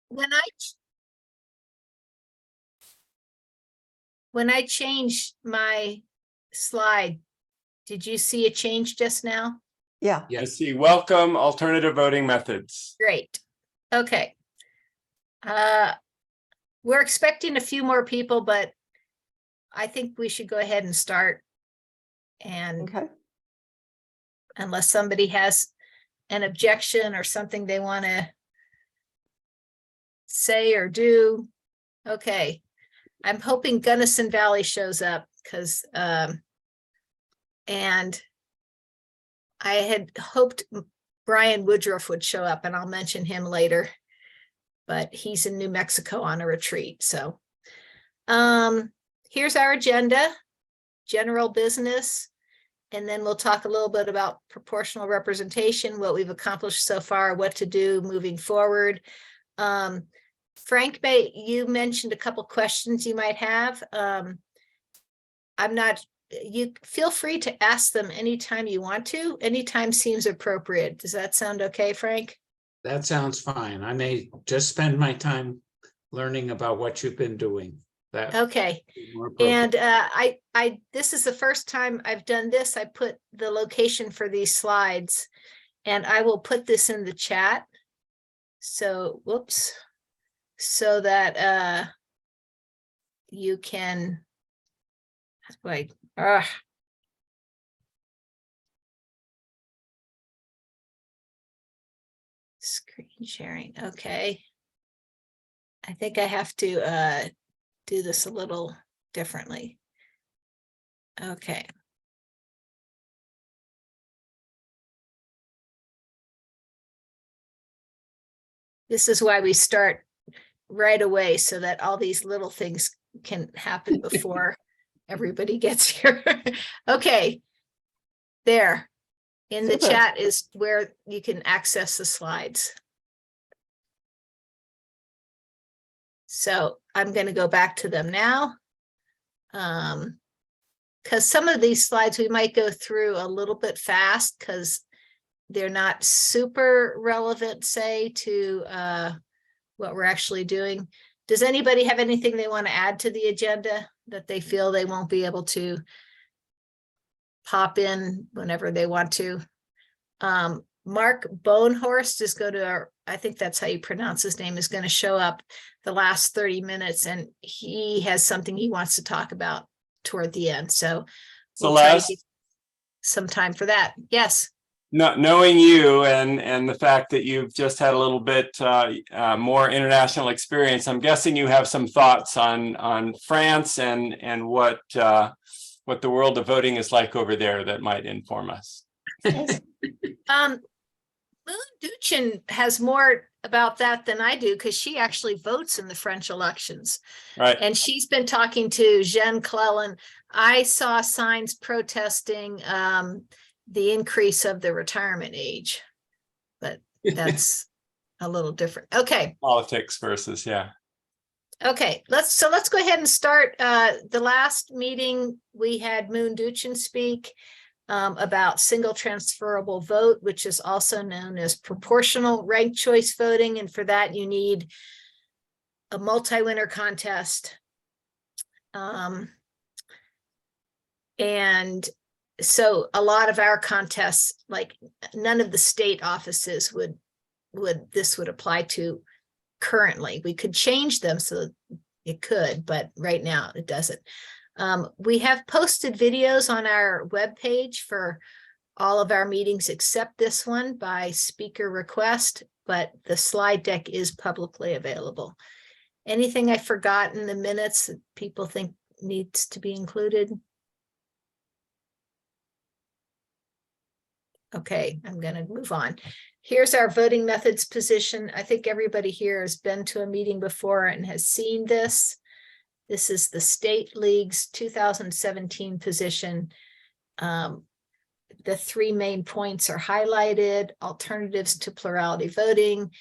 when I changed my slide, did you see a change just now? Yeah. I see. Welcome alternative voting methods. Great. Okay. We're expecting a few more people, but I think we should go ahead and start. And Okay. unless somebody has an objection or something they want to say or do. Okay. I'm hoping Gunnison Valley shows up because, and I had hoped Brian Woodruff would show up, and I'll mention him later, but he's in New Mexico on a retreat. So here's our agenda, general business, and then we'll talk a little bit about proportional representation, what we've accomplished so far, what to do moving forward. Frank, you mentioned a couple questions you might have. You feel free to ask them anytime you want to. Anytime seems appropriate. Does that sound okay, Frank? That sounds fine. I may just spend my time learning about what you've been doing. That Okay. more appropriate. And this is the first time I've done this. I put the location for these slides, and I will put this in the chat. So, whoops. So that you can wait. Screen sharing. Okay. I think I have to do this a little differently. Okay. This is why we start right away, so that all these little things can happen before everybody gets here. Okay. There. In the Super. chat is where you can access the slides. So I'm going to go back to them now. Because some of these slides we might go through a little bit fast because they're not super relevant, say, to what we're actually doing. Does anybody have anything they want to add to the agenda that they feel they won't be able to pop in whenever they want to? Mark Bonehorst is going to, I think that's how you pronounce his name, is going to show up the last 30 minutes, and he has something he wants to talk about toward the end. So we'll try to give some time for that. Yes. Not knowing you and the fact that you've just had a little bit more international experience, I'm guessing you have some thoughts on France and what the world of voting is like over there that might inform us. Moon Duchin has more about that than I do because she actually votes in the French elections. Right. And she's been talking to Jean Clellan. I saw signs protesting the increase of the retirement age, but that's a little different. Okay. Politics versus, yeah. Okay, let's go ahead and start. The last meeting we had Moon Duchin speak about single transferable vote, which is also known as proportional ranked choice voting. And for that, you need a multi-winner contest. And so a lot of our contests, like none of the state offices would apply to currently. We could change them so it could, but right now it doesn't. We have posted videos on our webpage for all of our meetings except this one by speaker request, but the slide deck is publicly available. Anything I forgot in the minutes that people think needs to be included? Okay, I'm going to move on. Here's our voting methods position. I think everybody here has been to a meeting before and has seen this. This is the State League's 2017 position. The three main points are highlighted: alternatives to plurality voting,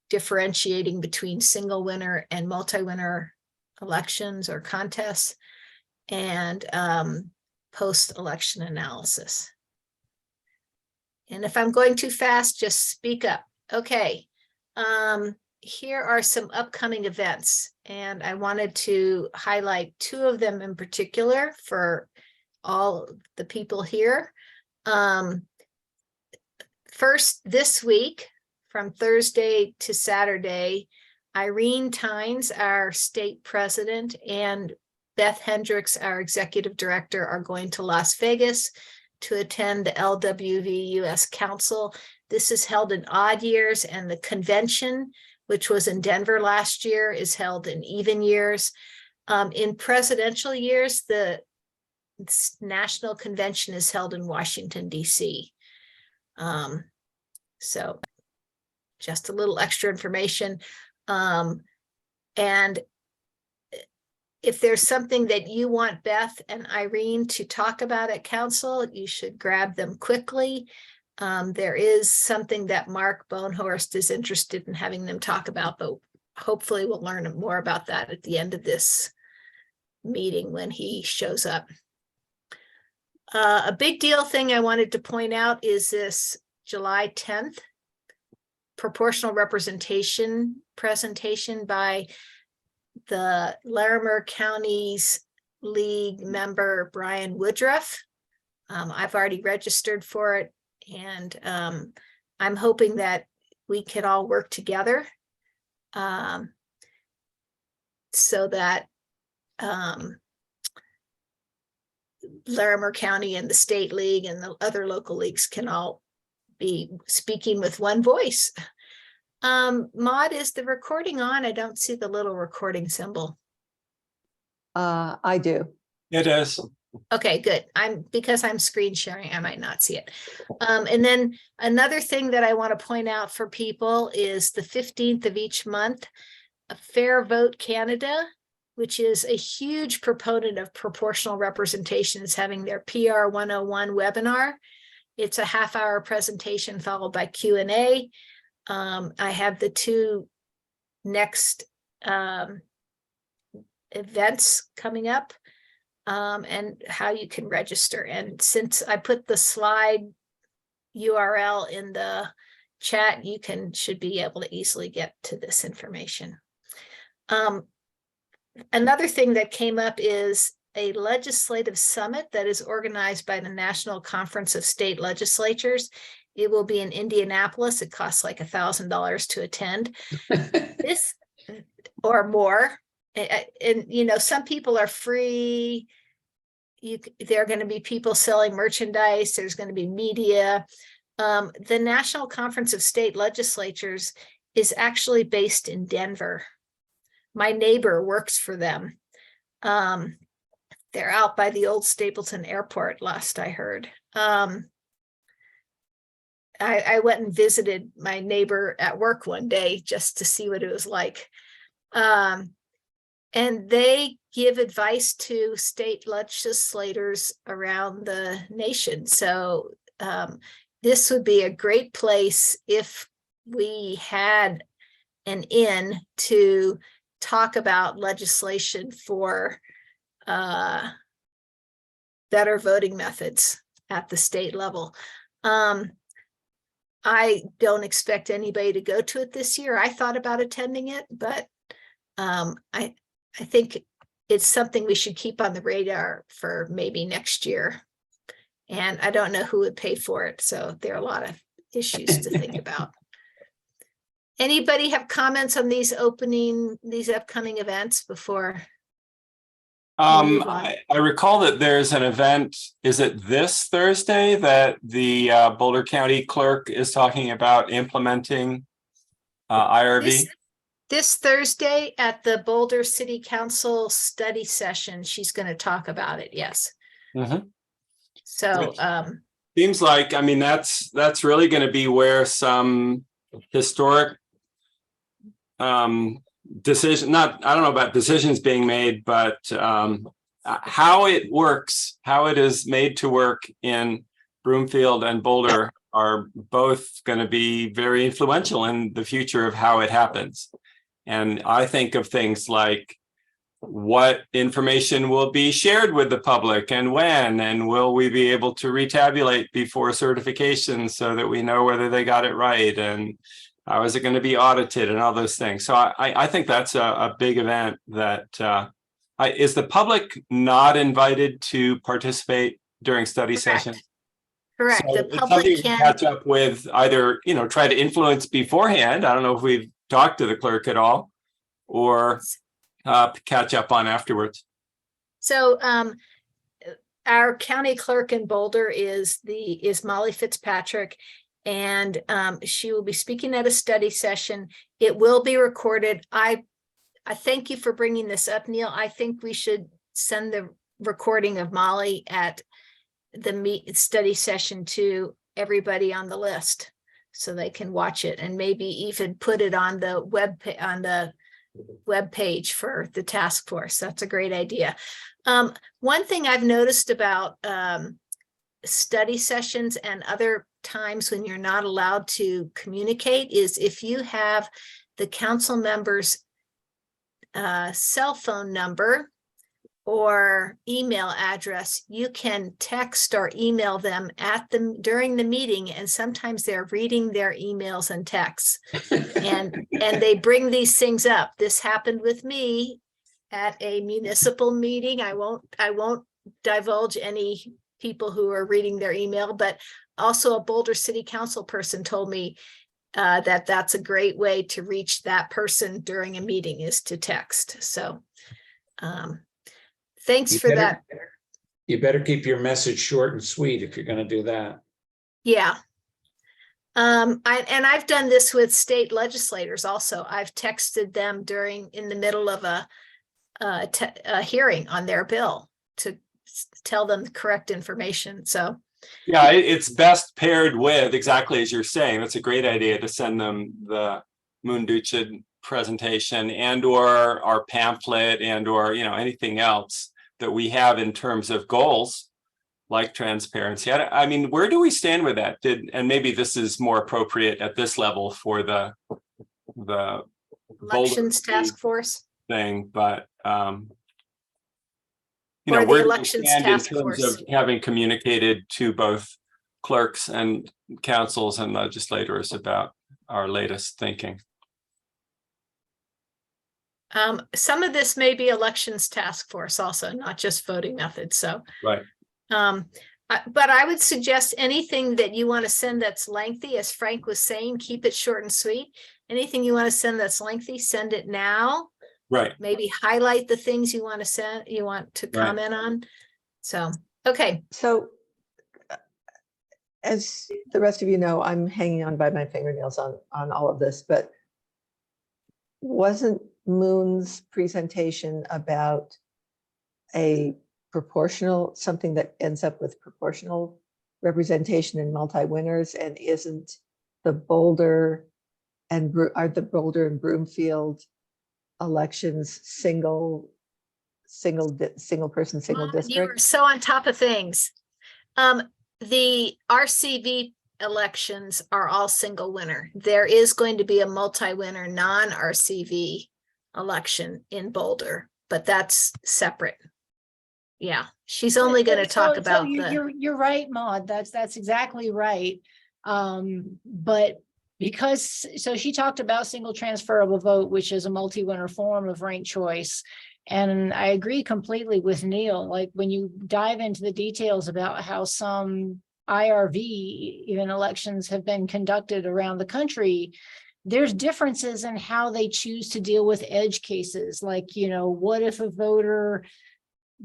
differentiating between single winner and multi-winner elections or contests, and post-election analysis. And if I'm going too fast, just speak up. Okay. here are some upcoming events, and I wanted to highlight two of them in particular for all the people here. First, this week, from Thursday to Saturday, Irene Tynes, our state president, and Beth Hendricks, our executive director, are going to Las Vegas to attend the LWV US Council. This is held in odd years, and the convention, which was in Denver last year, is held in even years. In presidential years, the national convention is held in Washington, D.C. So just a little extra information. And if there's something that you want Beth and Irene to talk about at council, you should grab them quickly. There is something that Mark Bonehorst is interested in having them talk about, but hopefully we'll learn more about that at the end of this meeting when he shows up. A big deal thing I wanted to point out is this July 10th proportional representation presentation by the Larimer County's League member, Brian Woodruff. I've already registered for it, and I'm hoping that we can all work together so that Larimer County and the State League and the other local leagues can all be speaking with one voice. Maud, is the recording on? I don't see the little recording symbol. I do. It is. Okay, good. Because I'm screen sharing, I might not see it. And then another thing that I want to point out for people is the 15th of each month, Fair Vote Canada, which is a huge proponent of proportional representation, is having their PR 101 webinar. It's a half-hour presentation followed by Q&A. I have the two next events coming up and how you can register. And since I put the slide URL in the chat, you should be able to easily get to this information. Another thing that came up is a legislative summit that is organized by the National Conference of State Legislatures. It will be in Indianapolis. It costs like $1,000 to attend. This or more. And you know, some people are free. There are going to be people selling merchandise. There's going to be media. The National Conference of State Legislatures is actually based in Denver. My neighbor works for them. They're out by the old Stapleton Airport, last I heard. I went and visited my neighbor at work one day just to see what it was like. And they give advice to state legislators around the nation. So this would be a great place if we had an in to talk about legislation for better voting methods at the state level. I don't expect anybody to go to it this year. I thought about attending it, but I think it's something we should keep on the radar for maybe next year. And I don't know who would pay for it, so there are a lot of issues to think about. Anybody have comments on these upcoming events before? I recall that there's an event, is it this Thursday that the Boulder County clerk is talking about implementing IRV? This Thursday at the Boulder City Council study session, she's going to talk about it. Yes. Mm-hmm. So seems like, I mean, that's really going to be where some historic decision, I don't know about decisions being made, but how it works, how it is made to work in Broomfield and Boulder are both going to be very influential in the future of how it happens. And I think of things like what information will be shared with the public and when, and will we be able to retabulate before certification so that we know whether they got it right, and How is it going to be audited and all those things? So I think that's a big event that is the public not invited to participate during study Correct. sessions? Correct. So The it's public something we can, catch up with, either, try to influence beforehand. I don't know if we've talked to the clerk at all, or catch up on afterwards. so our county clerk in Boulder is Molly Fitzpatrick. And she will be speaking at a study session. It will be recorded. I thank you for bringing this up, Neil. I think we should send the recording of Molly at the study session to everybody on the list so they can watch it, and maybe even put it on the web page for the task force. That's a great idea. One thing I've noticed about study sessions and other times when you're not allowed to communicate is if you have the council member's cell phone number or email address, you can text or email them during the meeting, and sometimes they're reading their emails and texts, and they bring these things up. This happened with me at a municipal meeting. I won't divulge any people who are reading their email, but also a Boulder City Council person told me that that's a great way to reach that person during a meeting, is to text. So thanks for that. You better keep your message short and sweet if you're going to do that. Yeah. I've done this with state legislators also. I've texted them in the middle of a hearing on their bill to tell them the correct information. So Yeah, it's best paired with, exactly as you're saying. That's a great idea to send them the Moonduchin presentation and or our pamphlet and or anything else that we have in terms of goals like transparency. I mean, where do we stand with that? And maybe this is more appropriate at this level for the elections task force thing, but or the where do we elections stand in task terms force. of having communicated to both clerks and councils and legislators about our latest thinking? Some of this may be elections task force also, not just voting methods. So, Right. But I would suggest anything that you want to send that's lengthy, as Frank was saying, keep it short and sweet. Anything you want to send that's lengthy, send it now. Right. Maybe highlight the things you want to send, you want to comment on. So, okay. So as the rest of you know, I'm hanging on by my fingernails on all of this, but wasn't Moon's presentation about something that ends up with proportional representation in multi-winners, and isn't the Boulder and Broomfield elections single person, single You are district? so on top of things. The RCV elections are all single winner. There is going to be a multi-winner non-RCV election in Boulder, but that's separate. Yeah, she's only going to talk about you're right, Maude. That's exactly right. But because she talked about single transferable vote, which is a multi-winner form of ranked choice. And I agree completely with Neil. Like when you dive into the details about how some IRV even elections have been conducted around the country, there's differences in how they choose to deal with edge cases. Like, what if a voter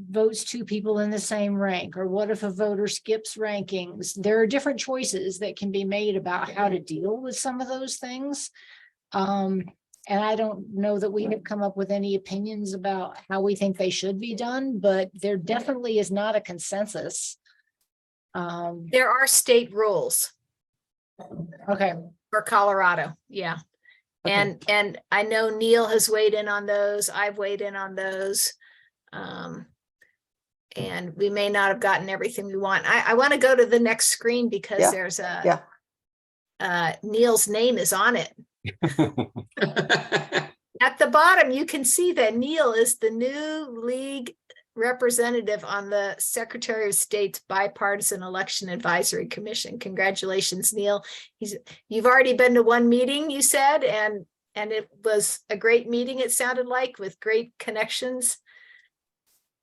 votes two people in the same rank, or what if a voter skips rankings? There are different choices that can be made about how to deal with some of those things. And I don't know that we have come up with any opinions about how we think they should be done, but there definitely is not a consensus. there are state rules Okay. for Colorado. Yeah. Okay. And I know Neil has weighed in on those. I've weighed in on those. And we may not have gotten everything we want. I want to go to the next screen because Yeah. there's Yeah. Neil's name is on it. At the bottom, you can see that Neil is the new league representative on the Secretary of State's Bipartisan Election Advisory Commission. Congratulations, Neil. You've already been to one meeting, you said, and it was a great meeting, it sounded like, with great connections.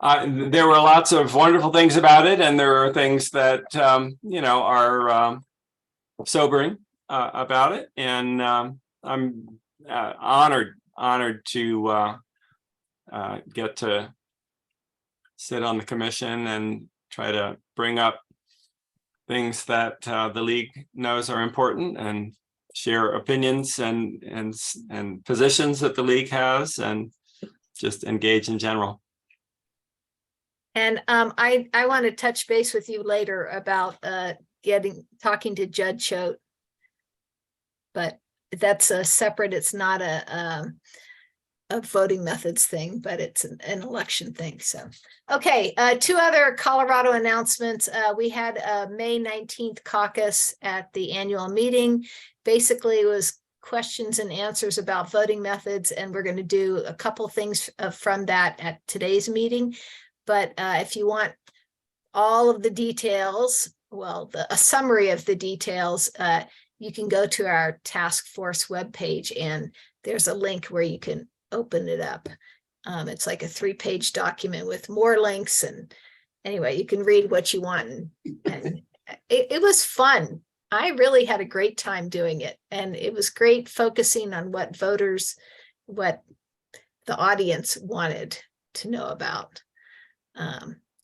There were lots of wonderful things about it, and there are things that are sobering about it. And I'm honored to get to sit on the commission and try to bring up things that the league knows are important, and share opinions and positions that the league has, and just engage in general. And I want to touch base with you later about talking to Judd Choate. But that's a separate, it's not a voting methods thing, but it's an election thing. So, okay, 2 other Colorado announcements. We had a May 19th caucus at the annual meeting. Basically, it was questions and answers about voting methods, and we're going to do a couple things from that at today's meeting. But if you want all of the details, well, a summary of the details, you can go to our task force webpage, and there's a link where you can open it up. It's like a 3-page document with more links, and anyway, you can read what you want. And it was fun. I really had a great time doing it, and it was great focusing on what the audience wanted to know about.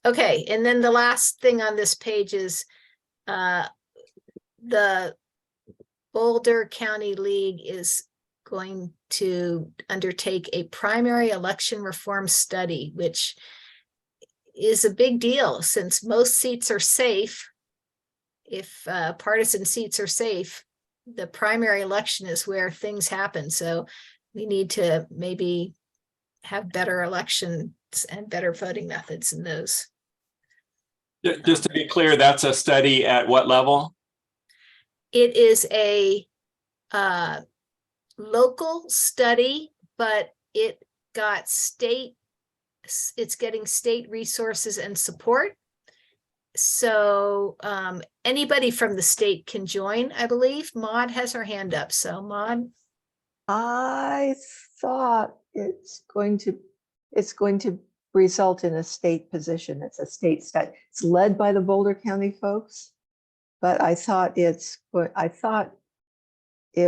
Okay, and then the last thing on this page is the Boulder County League is going to undertake a primary election reform study, which is a big deal since most seats are safe. If partisan seats are safe, the primary election is where things happen. So we need to maybe have better elections and better voting methods in those. Just to be clear, that's a study at what level? It is a local study, but it's getting state resources and support. So anybody from the state can join, I believe. Maud has her hand up. So Maud. I thought it's going to result in a state position. It's a state study. It's led by the Boulder County folks, but I thought it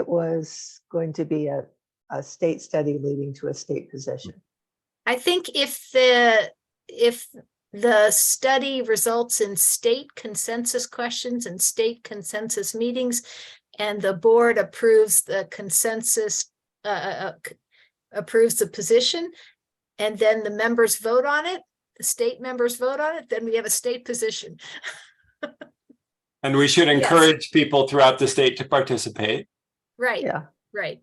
was going to be a state study leading to a state position. I think if the study results in state consensus questions and state consensus meetings, and the board approves the consensus, approves the position, and then the members vote on it, the state members vote on it, then we have a state position. And we should encourage people throughout the state to participate. Right. Yeah. Right.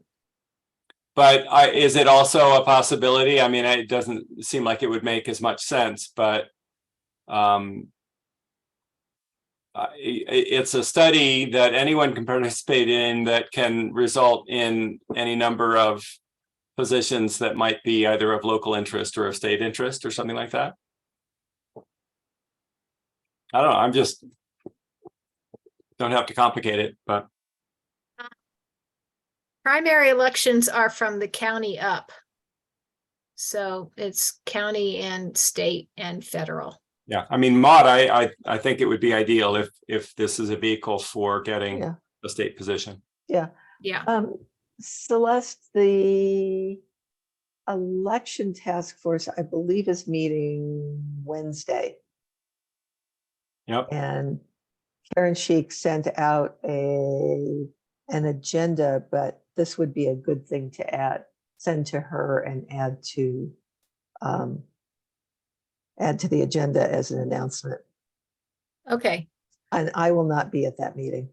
But is it also a possibility? I mean, it doesn't seem like it would make as much sense, but it's a study that anyone can participate in that can result in any number of positions that might be either of local interest or of state interest or something like that. I don't know. I'm just don't have to complicate it, but Primary elections are from the county up. So it's county and state and federal. yeah, I mean, Maud, I think it would be ideal if this is a vehicle for getting a state position. Yeah. Yeah. Celeste, the election task force, I believe, is meeting Wednesday. Yep. And Karen Sheik sent out an agenda, but this would be a good thing to send to her and add to the agenda as an announcement. Okay. And I will not be at that meeting,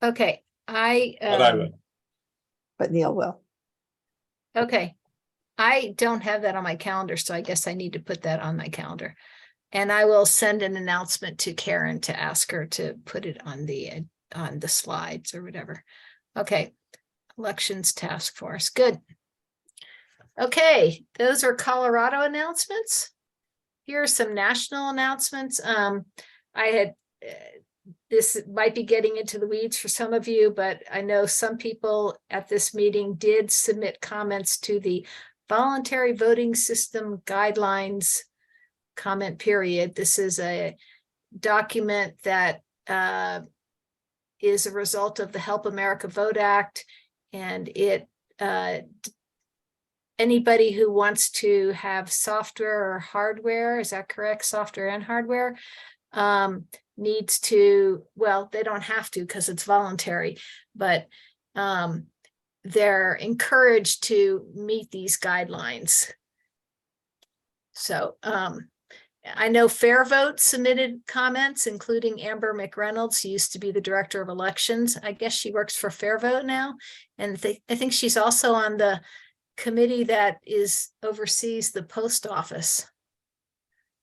Okay. But I would. but Neil will. Okay. I don't have that on my calendar, so I guess I need to put that on my calendar. And I will send an announcement to Karen to ask her to put it on the slides or whatever. Okay. Elections task force. Good. Okay, those are Colorado announcements. here are some national announcements. I had, this might be getting into the weeds for some of you, but I know some people at this meeting did submit comments to the voluntary voting system guidelines comment period. This is a document that is a result of the Help America Vote Act, and it anybody who wants to have software or hardware, is that correct? Software and hardware, needs to, well, they don't have to because it's voluntary, but they're encouraged to meet these guidelines. So I know Fair Vote submitted comments, including Amber McReynolds, who used to be the director of elections. I guess she works for Fair Vote now. And I think she's also on the committee that oversees the post office,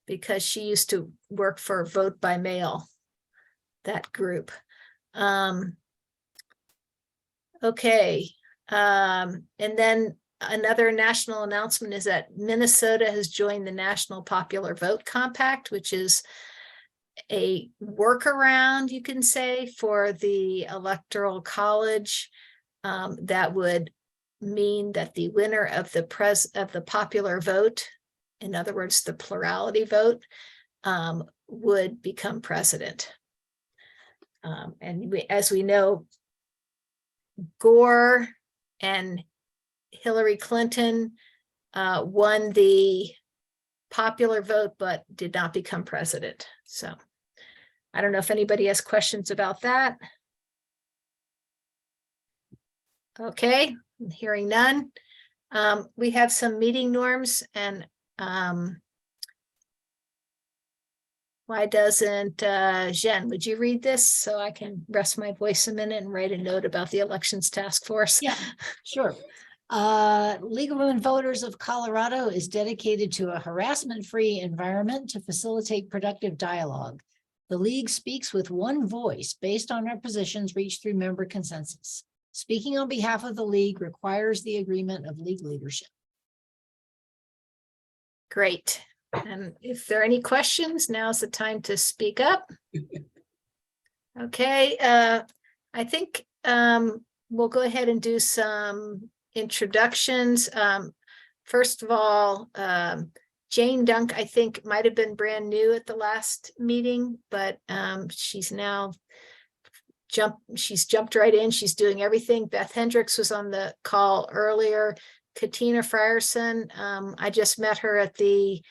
because she used to work for Vote by Mail, that group. Okay. And then another national announcement is that Minnesota has joined the National Popular Vote Compact, which is a workaround, you can say, for the Electoral College that would mean that the winner of the popular vote, in other words, the plurality vote, would become president. And as we know, Gore and Hillary Clinton won the popular vote, but did not become president. So I don't know if anybody has questions about that. Okay, hearing none. We have some meeting norms, and why doesn't Jen, would you read this so I can rest my voice a minute and write a note about the elections task force? Yeah, sure. League of Women Voters of Colorado is dedicated to a harassment-free environment to facilitate productive dialogue. The league speaks with one voice based on our positions reached through member consensus. Speaking on behalf of the league requires the agreement of league leadership. Great. And if there are any questions, now's the time to speak up. Okay, I think we'll go ahead and do some introductions. First of all, Jane Dunk, I think, might have been brand new at the last meeting, but she's now jumped right in. She's doing everything. Beth Hendricks was on the call earlier. Katina Frierson, I just met her at the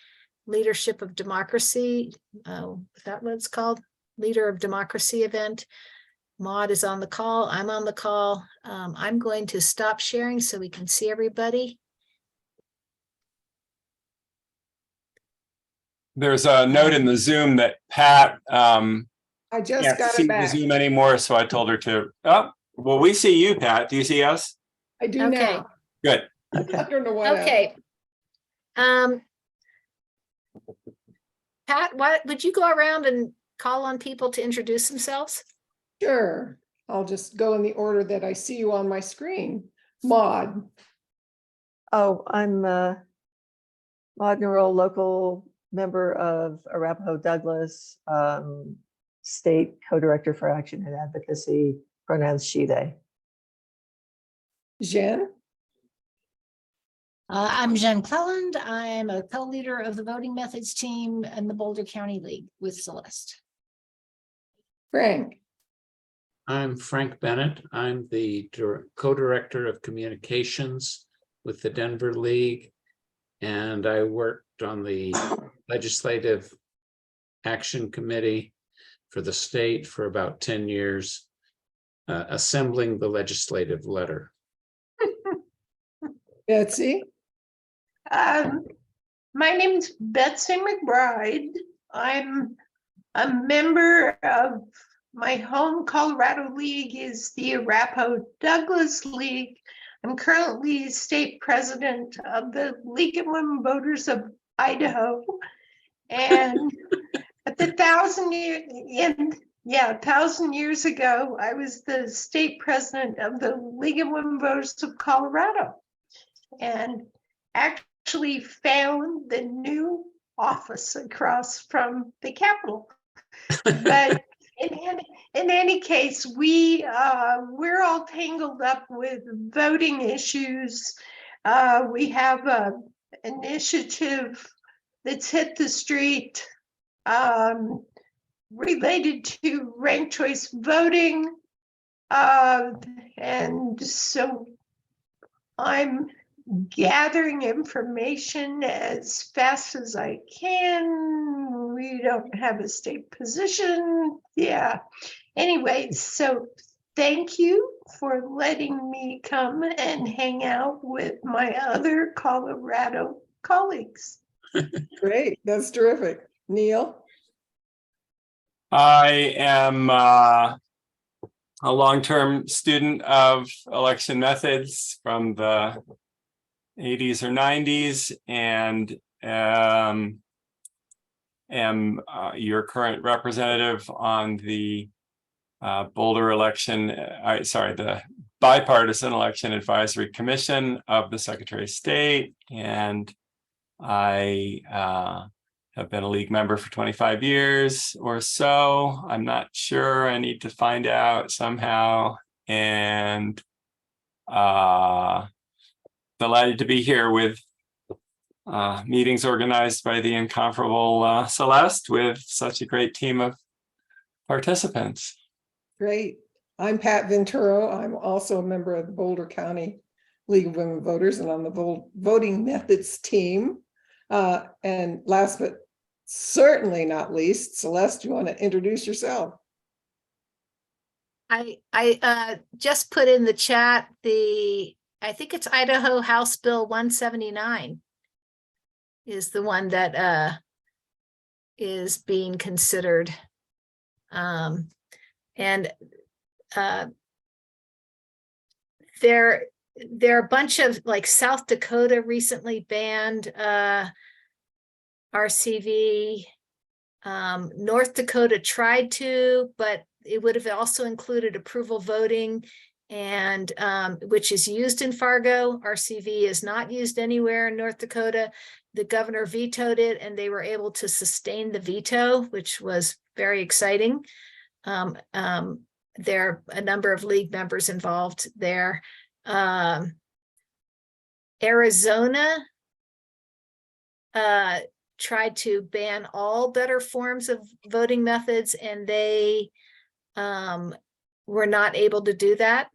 Leadership of Democracy, is that what it's called? Leader of Democracy event. Maud is on the call. I'm on the call. I'm going to stop sharing so we can see everybody. There's a note in the Zoom that Pat I just can't got see it the back. Zoom anymore, so I told her to. Oh, well, we see you, Pat. Do you see us? I do Okay. now. Good. I don't know what. Okay. Pat, would you go around and call on people to introduce themselves? Sure. I'll just go in the order that I see you on my screen. Maud, Oh, I'm Maud Nerol, local member of Arapahoe Douglas, state co-director for Action and Advocacy, pronouns she, they. Jen, I'm Jen Cleland. I'm a co-leader of the voting methods team and the Boulder County League with Celeste. Frank, I'm Frank Bennett. I'm the co-director of communications with the Denver League. And I worked on the Legislative Action Committee for the state for about 10 years, assembling the legislative letter. Betsy, My name's Betsy McBride. I'm a member of my home Colorado League is the Arapahoe Douglas League. I'm currently state president of the League of Women Voters of Idaho. And at the 1,000 years ago, I was the state president of the League of Women Voters of Colorado. And actually found the new office across from the Capitol. But in any case, we're all tangled up with voting issues. We have a initiative that's hit the street related to ranked choice voting. And so I'm gathering information as fast as I can. We don't have a state position. Yeah. Anyway, so thank you for letting me come and hang out with my other Colorado colleagues. Great, that's terrific. Neil? I am a long-term student of election methods from the 80s or 90s, and am your current representative on the Boulder election, the Bipartisan Election Advisory Commission of the Secretary of State, and I have been a league member for 25 years or so. I'm not sure. I need to find out somehow. And delighted to be here with meetings organized by the incomparable Celeste with such a great team of participants. Great. I'm Pat Venturo. I'm also a member of the Boulder County League of Women Voters and on the voting methods team. And last but certainly not least, Celeste, you want to introduce yourself? I just put in the chat I think it's Idaho House Bill 179 is the one that is being considered. And there are a bunch of, like, South Dakota recently banned RCV. North Dakota tried to, but it would have also included approval voting, and which is used in Fargo. RCV is not used anywhere in North Dakota. The governor vetoed it, and they were able to sustain the veto, which was very exciting. There are a number of league members involved there. Arizona tried to ban all better forms of voting methods, and they were not able to do that.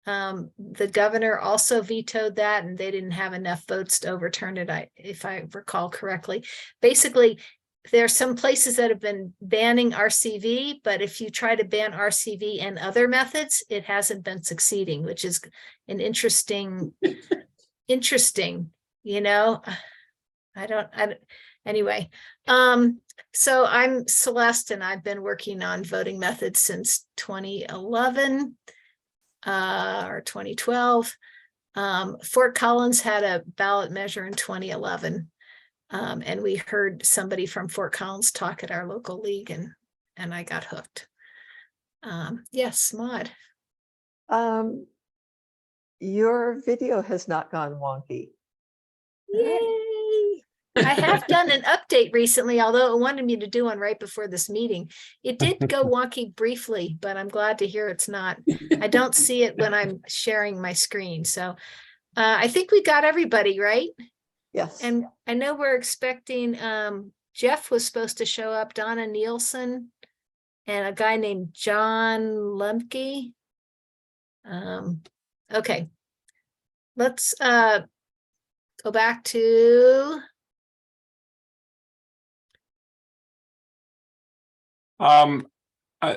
The governor also vetoed that, and they didn't have enough votes to overturn it, if I recall correctly. Basically, there are some places that have been banning RCV, but if you try to ban RCV and other methods, it hasn't been succeeding, which is an interesting, you know, anyway. So I'm Celeste, and I've been working on voting methods since 2011 or 2012. Fort Collins had a ballot measure in 2011. And we heard somebody from Fort Collins talk at our local league, and I got hooked. Yes, Maud. Your video has not gone wonky. Yay! I have done an update recently, although it wanted me to do one right before this meeting. It did go wonky briefly, but I'm glad to hear it's not. I don't see it when I'm sharing my screen. So I think we got everybody, right? Yes. And I know we're expecting, Jeff was supposed to show up, Donna Nielsen, and a guy named John Lemke. Okay, let's go back to.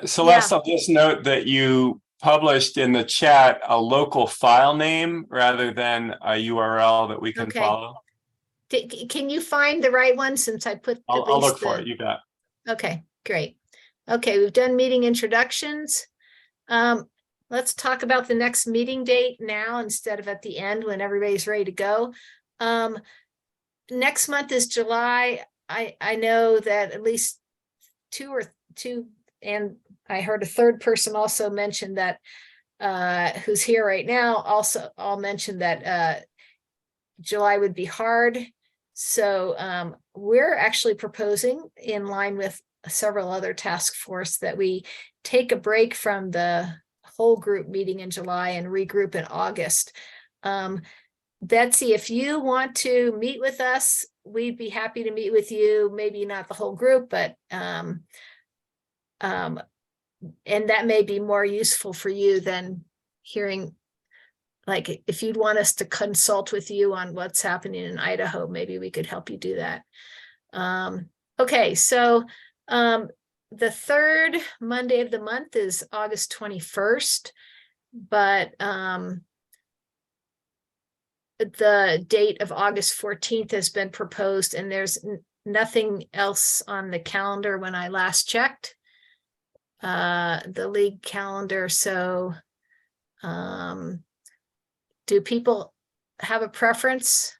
Celeste, I'll just note that you published in the chat a local file name rather than a URL that we can Okay. follow. Can you find the right one, since I put? I'll look for it. You bet. Okay, great. Okay, we've done meeting introductions. Let's talk about the next meeting date now instead of at the end when everybody's ready to go. Next month is July. I know that at least two, and I heard a third person also mention that who's here right now also all mentioned that July would be hard. So we're actually proposing, in line with several other task force, that we take a break from the whole group meeting in July and regroup in August. Betsy, if you want to meet with us, we'd be happy to meet with you. Maybe not the whole group, but and that may be more useful for you than hearing, like, if you'd want us to consult with you on what's happening in Idaho, maybe we could help you do that. Okay, so the third Monday of the month is August 21st, but the date of August 14th has been proposed, and there's nothing else on the calendar when I last checked the league calendar. So do people have a preference?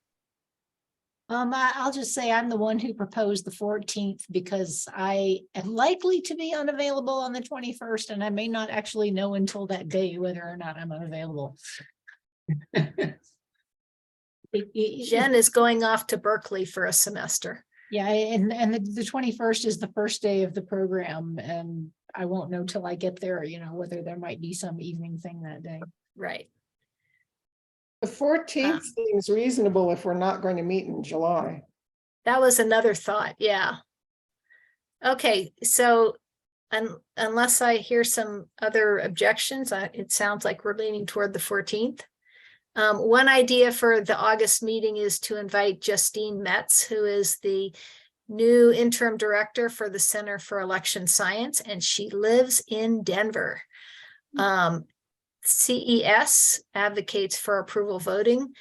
I'll just say I'm the one who proposed the 14th because I am likely to be unavailable on the 21st, and I may not actually know until that day whether or not I'm unavailable. Jen is going off to Berkeley for a semester. Yeah, and the 21st is the first day of the program, and I won't know till I get there, whether there might be some evening thing that day. Right. The 14th seems reasonable if we're not going to meet in July. That was another thought. Yeah. Okay, so unless I hear some other objections, it sounds like we're leaning toward the 14th. One idea for the August meeting is to invite Justine Metz, who is the new interim director for the Center for Election Science, and she lives in Denver. CES advocates for approval voting.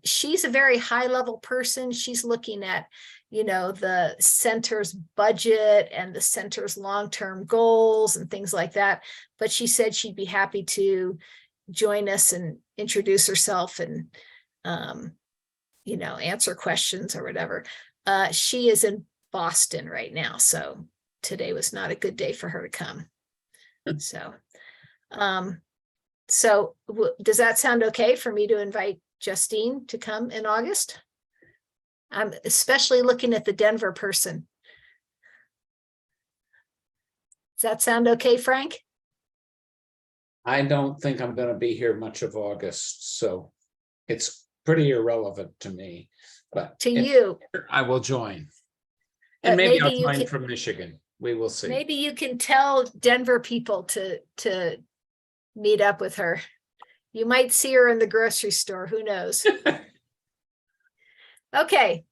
She's a very high level person. She's looking at, the center's budget and the center's long-term goals and things like that. But she said she'd be happy to join us and introduce herself and, answer questions or whatever. She is in Boston right now, so today was not a good day for her to come. So does that sound okay for me to invite Justine to come in August? I'm especially looking at the Denver person. Does that sound okay, Frank? I don't think I'm going to be here much of August, so it's pretty irrelevant to me. But To you, I will join. But And maybe I'll maybe you join can- from Michigan. We will see. maybe you can tell Denver people to meet up with her. You might see her in the grocery store, who knows? Okay.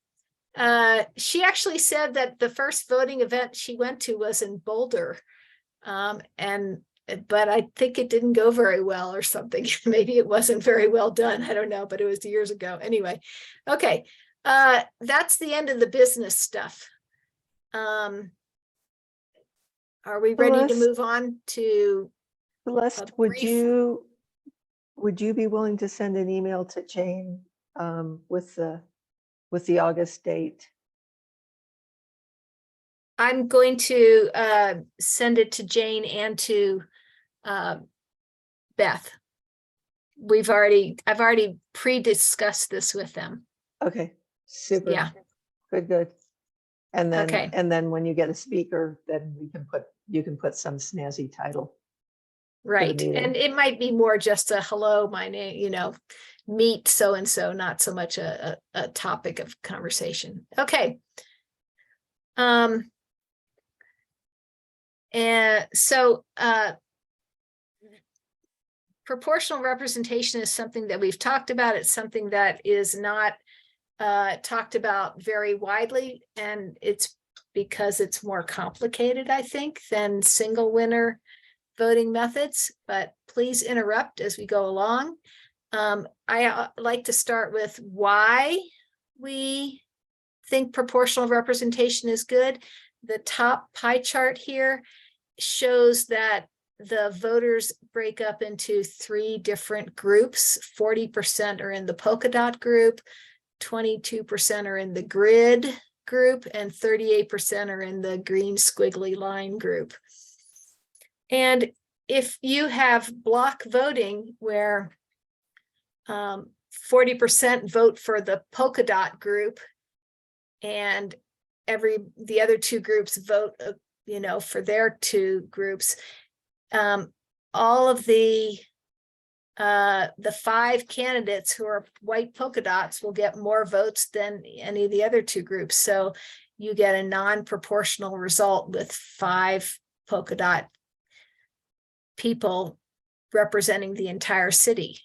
She actually said that the first voting event she went to was in Boulder. But I think it didn't go very well or something. Maybe it wasn't very well done. I don't know, but it was years ago. Anyway, okay. That's the end of the business stuff. Are we ready to Celeste? move on to Celeste, brief- would you be willing to send an email to Jane with the August date? I'm going to send it to Jane and to Beth. I've already pre-discussed this with them. Okay, super. Yeah. Good. And then, Okay. when you get a speaker, then you can put some snazzy title. Right. meeting. And it might be more just a hello, my name, meet so-and-so, not so much a topic of conversation. Okay. And so proportional representation is something that we've talked about. It's something that is not talked about very widely, and it's because it's more complicated, I think, than single winner voting methods, but please interrupt as we go along. I like to start with why we think proportional representation is good. The top pie chart here shows that the voters break up into 3 different groups. 40% are in the polka dot group, 22% are in the grid group, and 38% are in the green squiggly line group. And if you have block voting where 40% vote for the polka dot group and the other two groups vote, for their two groups. All of the 5 candidates who are white polka dots will get more votes than any of the other two groups. So you get a non-proportional result with 5 polka dot people representing the entire city.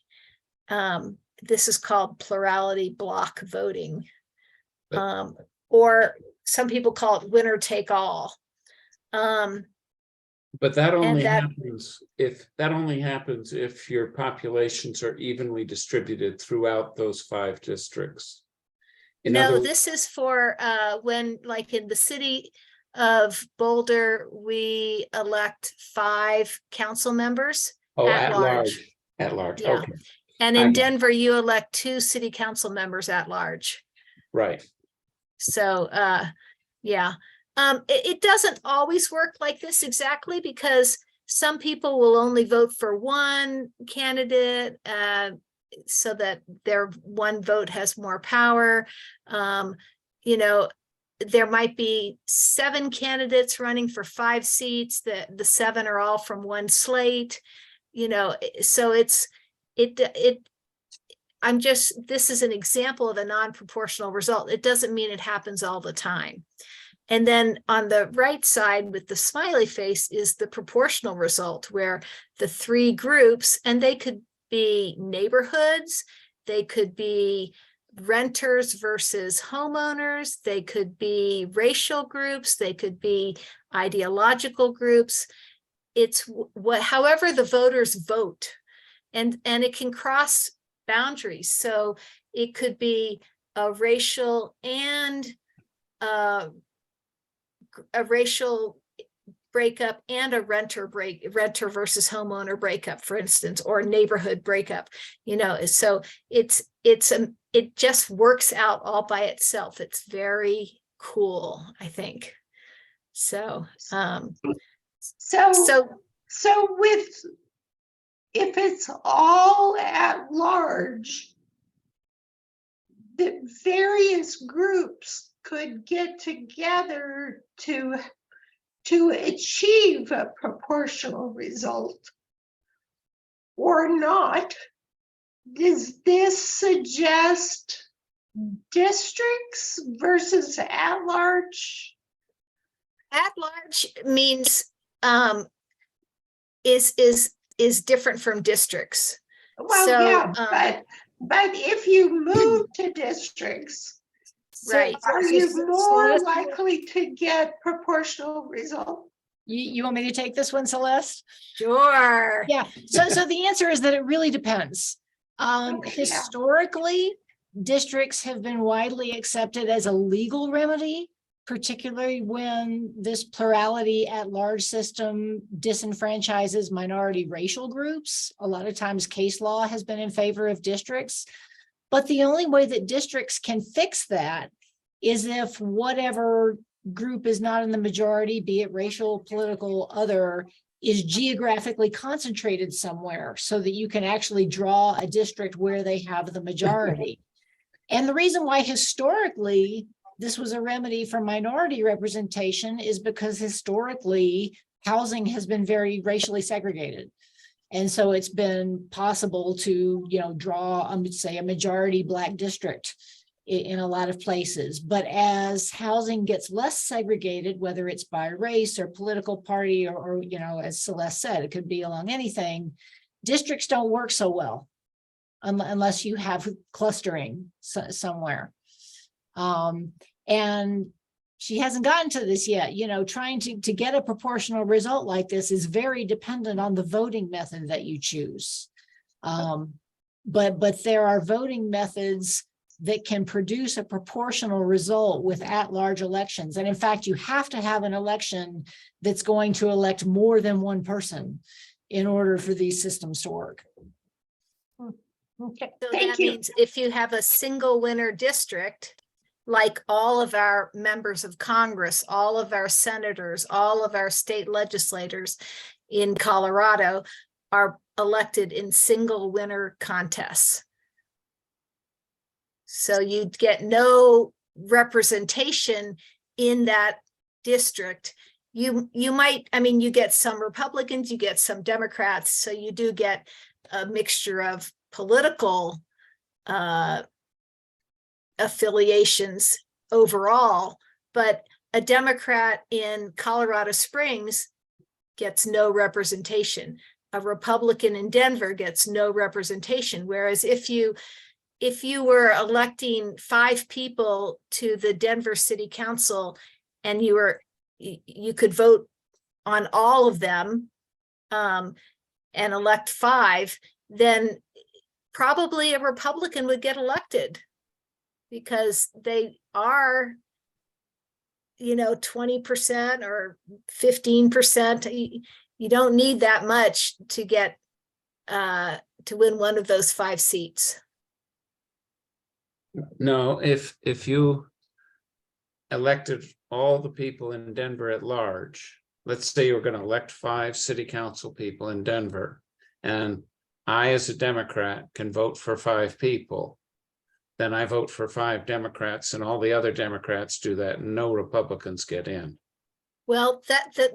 This is called plurality block voting. Or some people call it winner take all. But that only that- happens if your populations are evenly distributed throughout those 5 districts. In No, other, this is for when, like in the city of Boulder, we elect 5 council members. at large. At large, Yeah. okay, And I in got it. Denver, you elect 2 city council members at large. right. So, yeah, it doesn't always work like this exactly, because some people will only vote for one candidate, so that their one vote has more power. There might be 7 candidates running for 5 seats, that the 7 are all from one slate, so this is an example of a non-proportional result. It doesn't mean it happens all the time. And then on the right side with the smiley face is the proportional result, where the 3 groups, and they could be neighborhoods, they could be renters versus homeowners, they could be racial groups, they could be ideological groups. It's however the voters vote, and it can cross boundaries. So it could be a racial and a racial breakup and a renter versus homeowner breakup, for instance, or neighborhood breakup. So it just works out all by itself. It's very cool, I think. So So if it's all at large, the various groups could get together to achieve a proportional result or not. Does this suggest districts versus at large? at large means is different from districts. Well, So, yeah, but if you move to districts, Right. are you more likely to get proportional result? You want me to take this one, Celeste? Sure. Yeah, so the answer is that it really depends. Okay. Historically, districts have been widely accepted as a legal remedy, particularly when this plurality at large system disenfranchises minority racial groups. A lot of times case law has been in favor of districts. But the only way that districts can fix that is if whatever group is not in the majority, be it racial, political, other, is geographically concentrated somewhere so that you can actually draw a district where they have the majority. And the reason why historically this was a remedy for minority representation is because historically housing has been very racially segregated. And so it's been possible to, draw, say, a majority Black district in a lot of places. But as housing gets less segregated, whether it's by race or political party, or as Celeste said, it could be along anything, districts don't work so well unless you have clustering somewhere. And she hasn't gotten to this yet. Trying to get a proportional result like this is very dependent on the voting method that you choose. But there are voting methods that can produce a proportional result with at-large elections. And in fact, you have to have an election that's going to elect more than one person in order for these systems to work. Okay, So thank that you. means if you have a single winner district, like all of our members of Congress, all of our senators, all of our state legislators in Colorado are elected in single winner contests. So you'd get no representation in that district, you might, I mean, you get some Republicans, you get some Democrats, so you do get a mixture of political affiliations overall, but a Democrat in Colorado Springs gets no representation. A Republican in Denver gets no representation. Whereas if you were electing 5 people to the Denver City Council and you could vote on all of them and elect 5, then probably a Republican would get elected because they are, 20% or 15%. You don't need that much to get to win one of those 5 seats. No, if you elected all the people in Denver at large, let's say you were going to elect 5 city council people in Denver, and I, as a Democrat, can vote for 5 people, then I vote for 5 Democrats, and all the other Democrats do that, and no Republicans get in. Well,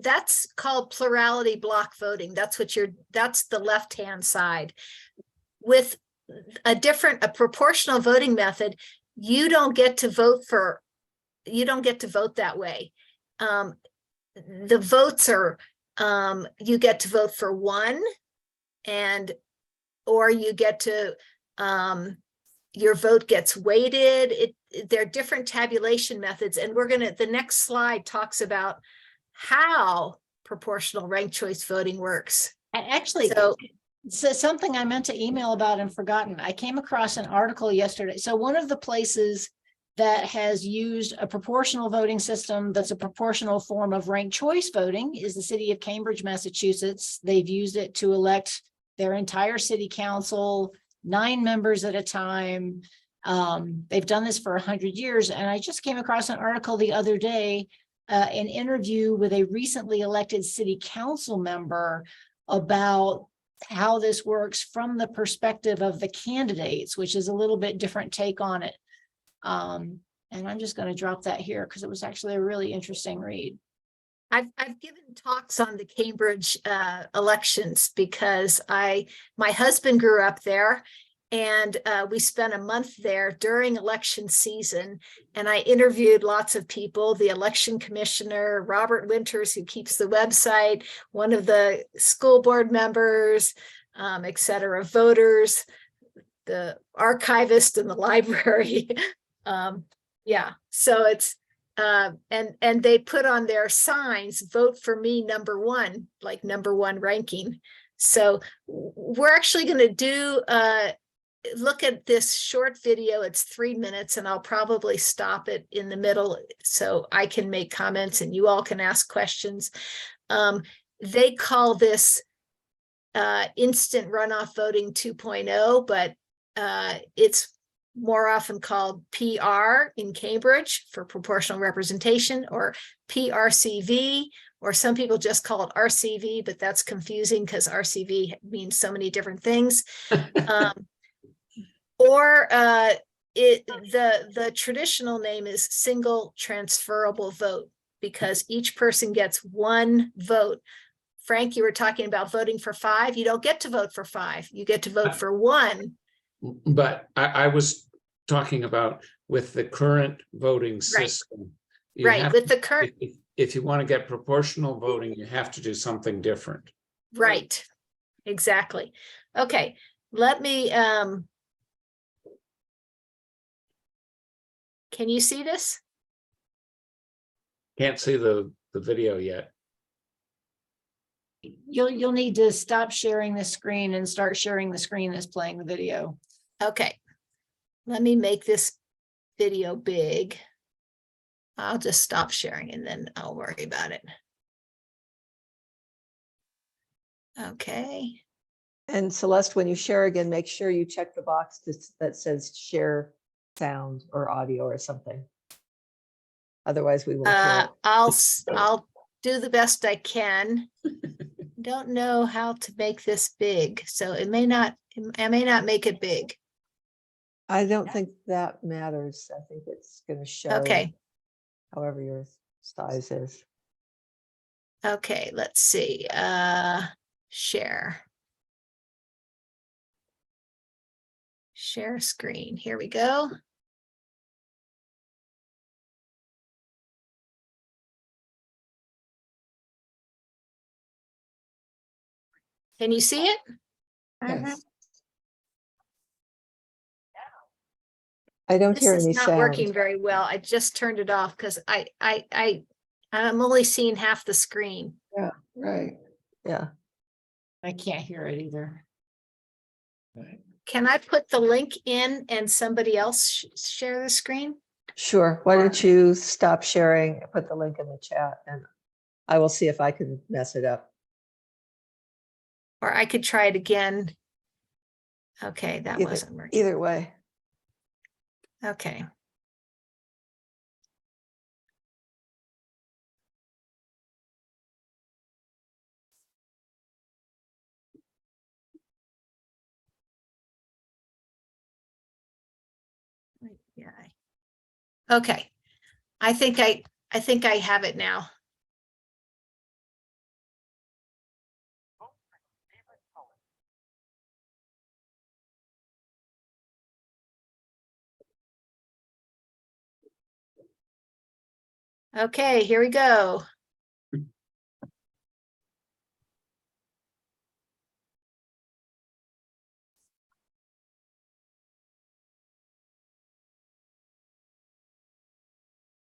that's called plurality block voting. That's the left-hand side. With a proportional voting method, you don't get to vote that way. The votes are, you get to vote for 1, or you get to, your vote gets weighted. There are different tabulation methods, and the next slide talks about how proportional ranked choice voting works. And actually, so something I meant to email about and forgotten. I came across an article yesterday. So one of the places that has used a proportional voting system that's a proportional form of ranked choice voting is the city of Cambridge, Massachusetts. They've used it to elect their entire city council, 9 members at a time. They've done this for 100 years. And I just came across an article the other day, an interview with a recently elected city council member about how this works from the perspective of the candidates, which is a little bit different take on it. And I'm just going to drop that here because it was actually a really interesting read. I've given talks on the Cambridge elections because my husband grew up there, and we spent a month there during election season, and I interviewed lots of people, the election commissioner, Robert Winters, who keeps the website, one of the school board members, et cetera, voters, the archivist in the library. Yeah, so it's, and they put on their signs, vote for me #1, like #1 ranking. So we're actually going to do, look at this short video. It's 3 minutes, and I'll probably stop it in the middle so I can make comments and you all can ask questions. They call this instant runoff voting 2.0, but it's more often called PR in Cambridge for proportional representation, or PRCV, or some people just call it RCV, but that's confusing because RCV means so many different things. Or the traditional name is single transferable vote, because each person gets 1 vote. Frank, you were talking about voting for 5. You don't get to vote for 5. You get to vote for 1. But I was talking about with the current voting system. you Right, have with to- the current, If you want to get proportional voting, you have to do something different. right, exactly. Okay, let me, can you see this? Can't see the video yet. You'll need to stop sharing the screen and start sharing the screen that's playing the video. Okay, let me make this video big. I'll just stop sharing and then I'll worry about it. Okay, And Celeste, when you share again, make sure you check the box that says share sound or audio or something. Otherwise, we will hear it. I'll do the best I can. Don't know how to make this big, so I may not make it big. I don't think that matters. I think it's going to show Okay, however your size is. okay, let's see, share. Share screen, here we go. Can you see it? Yes. I don't This hear is any not working sound. very well. I just turned it off because I'm only seeing half the screen. Yeah, right. Yeah. I can't hear it either. Right. Can I put the link in and somebody else share the screen? Sure. Why don't you stop sharing, put the link in the chat, and I will see if I can mess it up. Or I could try it again. Okay, that Either, wasn't working. either way. Okay. Yeah. Okay. I think I have it now. Okay, here we go.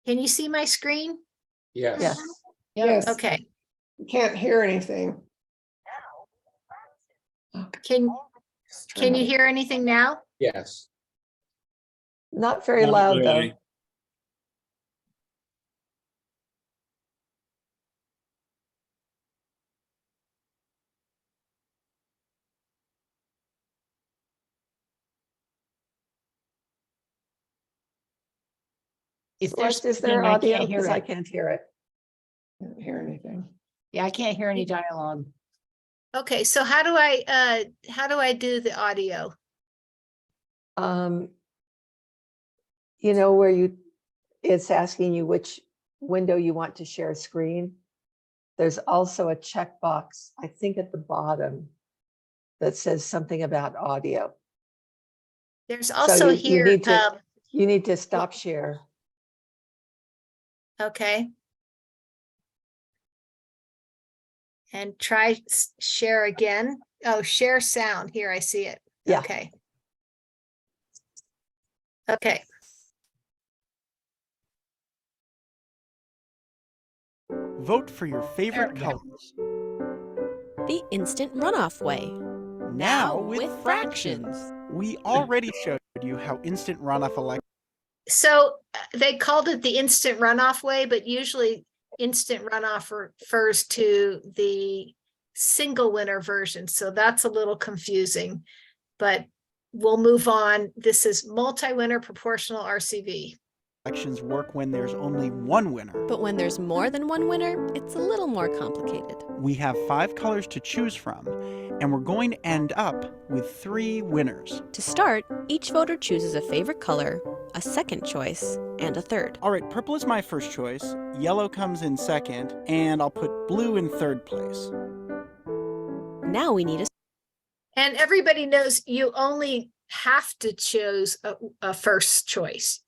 Can you see my screen? Yes. Yes. Yes, Okay. you can't hear anything. Can you hear anything now? Yes. Not very Not loud though. really. If there's, Celeste, is there I audio? can't hear Because I it. can't hear it. Can't hear anything. Yeah, I can't hear any dialogue. Okay, so how do I do the audio? You know where it's asking you which window you want to share screen. There's also a checkbox, I think at the bottom, that says something about audio. There's also you here, need to- You need to stop share. okay. And try share again. Oh, share sound. Here, I see it. Yeah. Okay. Okay. Vote for your favorite we go. colors. The instant runoff way. Now with fractions. We already showed you how instant runoff election. So they called it the instant runoff way, but usually instant runoff refers to the single winner version. So that's a little confusing, but we'll move on. This is multi-winner proportional RCV. Elections work when there's only one winner. But when there's more than one winner, it's a little more complicated. We have 5 colors to choose from, and we're going to end up with 3 winners. To start, each voter chooses a favorite color, a second choice, and a third. All right, purple is my first choice, yellow comes in second, and I'll put blue in third place. Now we need a And everybody knows you only have to choose a first choice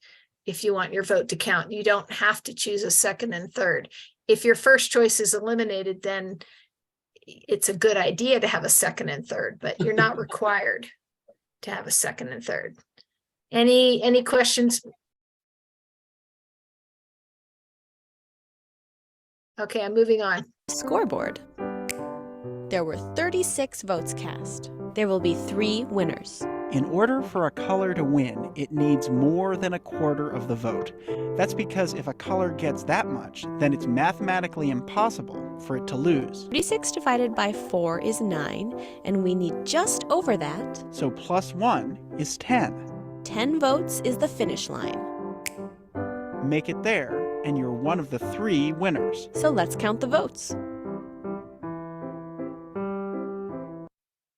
if you want your vote to count. You don't have to choose a second and third. If your first choice is eliminated, then it's a good idea to have a second and third, but you're not required to have a second and third. Any questions? Okay, I'm moving on. scoreboard. There were 36 votes cast. There will be 3 winners. In order for a color to win, it needs more than a quarter of the vote. That's because if a color gets that much, then it's mathematically impossible for it to lose. 36 divided by 4 is 9, and we need just over that. So plus 1 is 10. 10 votes is the finish line. Make it there, and you're one of the 3 winners. So let's count the votes.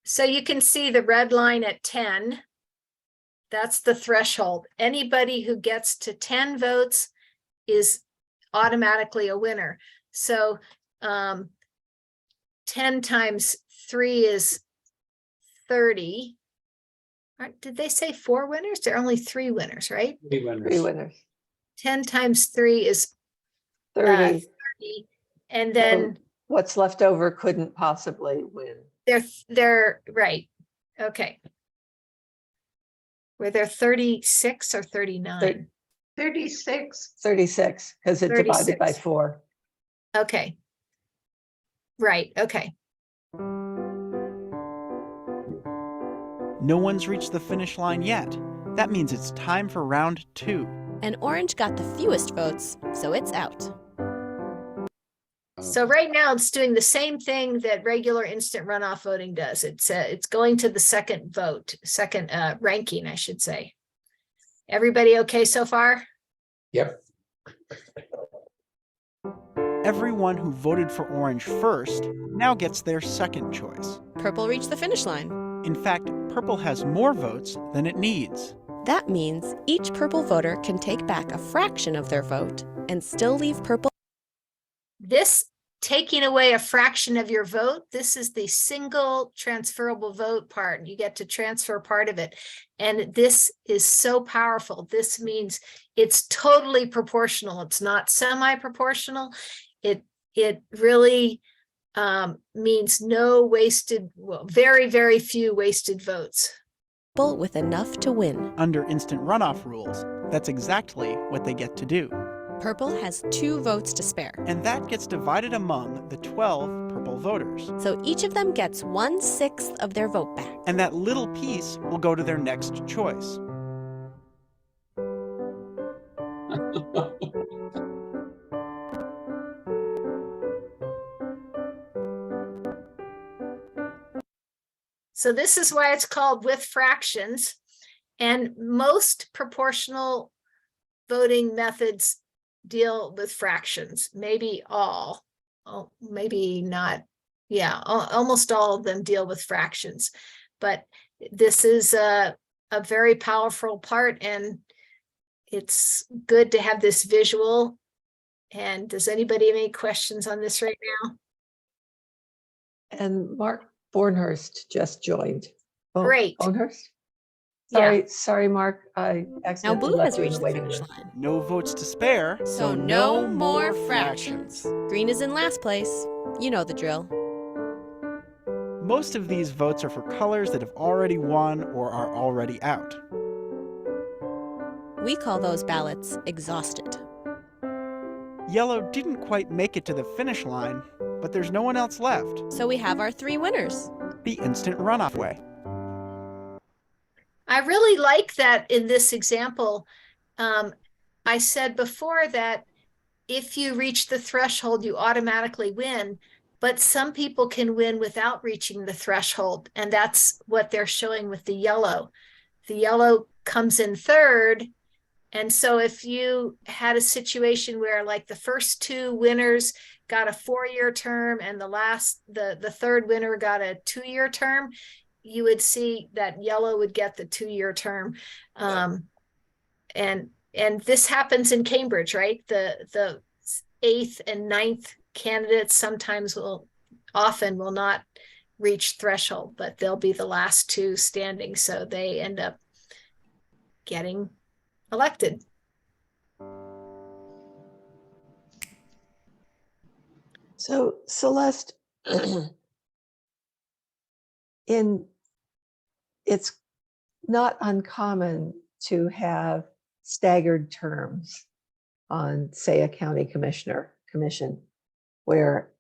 So you can see the red line at 10. That's the threshold. Anybody who gets to 10 votes is automatically a winner. So 10 times 3 is 30. Did they say 4 winners? There are only 3 winners, right? Three winners. 3 winners, 10 times 3 is 30. 30. And then What's left over couldn't possibly win. they're right. Okay. Were there 36 or 39? 36. 36, because it's divided by 36. 4. Okay. Right, okay. No one's reached the finish line yet. That means it's time for round 2. And Orange got the fewest votes, so it's out. So right now it's doing the same thing that regular instant runoff voting does. It's going to the second ranking, I should say. Everybody okay so far? Yep. Everyone who voted for Orange first now gets their second choice. Purple reached the finish line. In fact, Purple has more votes than it needs. That means each purple voter can take back a fraction of their vote and still leave Purple. This taking away a fraction of your vote, this is the single transferable vote part. You get to transfer part of it. And this is so powerful. This means it's totally proportional. It's not semi-proportional. It really means no wasted, well, very, very few wasted votes. With enough to win. Under instant runoff rules, that's exactly what they get to do. Purple has 2 votes to spare. And that gets divided among the 12 purple voters. So each of them gets 1/6 of their vote back. And that little piece will go to their next choice. So this is why it's called with fractions. And most proportional voting methods deal with fractions, maybe all, maybe not. Yeah, almost all of them deal with fractions. But this is a very powerful part, and it's good to have this visual. And does anybody have any questions on this right now? And Mark Bornhurst just joined. Great. Bornhurst? Yeah. Sorry, Mark. I Now accidentally Blue left has you in reached the the waiting finish room. line. No votes to spare, So no more fractions. Green is in last place. You know the drill. Most of these votes are for colors that have already won or are already out. We call those ballots exhausted. Yellow didn't quite make it to the finish line, but there's no one else left. So we have our 3 winners. The instant runoff way. I really like that in this example. I said before that if you reach the threshold, you automatically win, but some people can win without reaching the threshold. And that's what they're showing with the yellow. The yellow comes in third. And so if you had a situation where like the first 2 winners got a 4-year term and the third winner got a 2-year term, you would see that yellow would get the 2-year term. And this happens in Cambridge, right? The 8th and 9th candidates often will not reach threshold, but they'll be the last 2 standing. So they end up getting elected. So Celeste, it's not uncommon to have staggered terms on, say, a county commission, where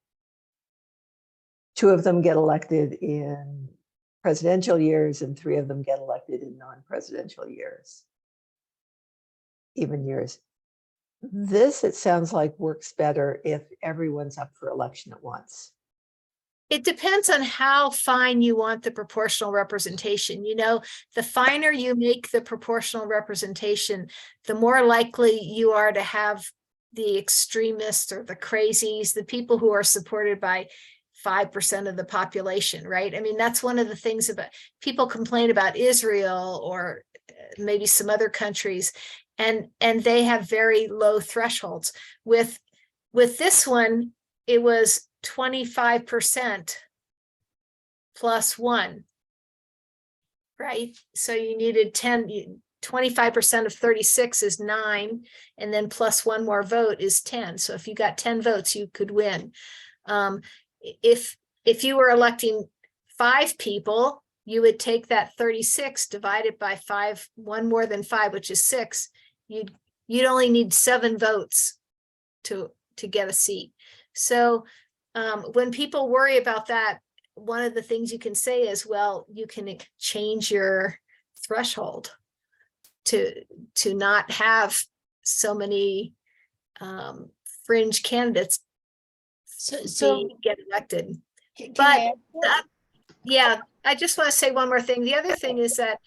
2 of them get elected in presidential years and 3 of them get elected in non-presidential years, even years. This, it sounds like, works better if everyone's up for election at once. It depends on how fine you want the proportional representation. You know, the finer you make the proportional representation, the more likely you are to have the extremists or the crazies, the people who are supported by 5% of the population, right? I mean, that's one of the things about people complain about Israel or maybe some other countries, and they have very low thresholds. With this one, it was 25% +1, right? So you needed 25% of 36 is 9, and then plus one more vote is 10. So if you got 10 votes, you could win. If you were electing 5 people, you would take that 36 divided by 5, one more than 5, which is 6. You'd only need 7 votes to get a seat. So when people worry about that, one of the things you can say is, well, you can change your threshold to not have so many fringe candidates get elected. But yeah, I just want to say one more thing. The other thing is that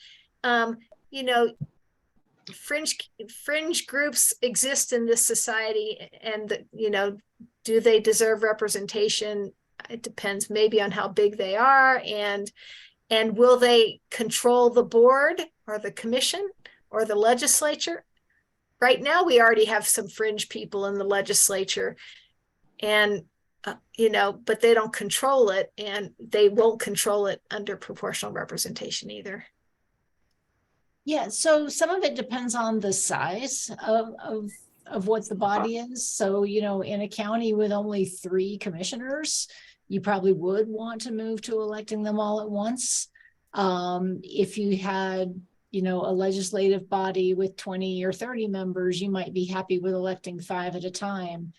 fringe groups exist in this society, and do they deserve representation? It depends maybe on how big they are, and will they control the board or the commission or the legislature? Right now, we already have some fringe people in the legislature, and but they don't control it, and they won't control it under proportional representation either. Yeah, so some of it depends on the size of what the body is. So, in a county with only 3 commissioners, you probably would want to move to electing them all at once. If you had, a legislative body with 20 or 30 members, you might be happy with electing 5 at a time.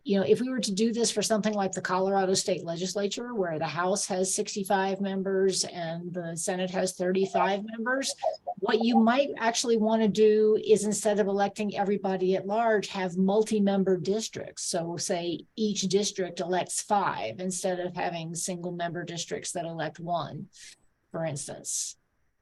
If we were to do this for something like the Colorado State Legislature, where the House has 65 members and the Senate has 35 members, what you might actually want to do is, instead of electing everybody at large, have multi-member districts. So say each district elects 5 instead of having single member districts that elect 1, for instance.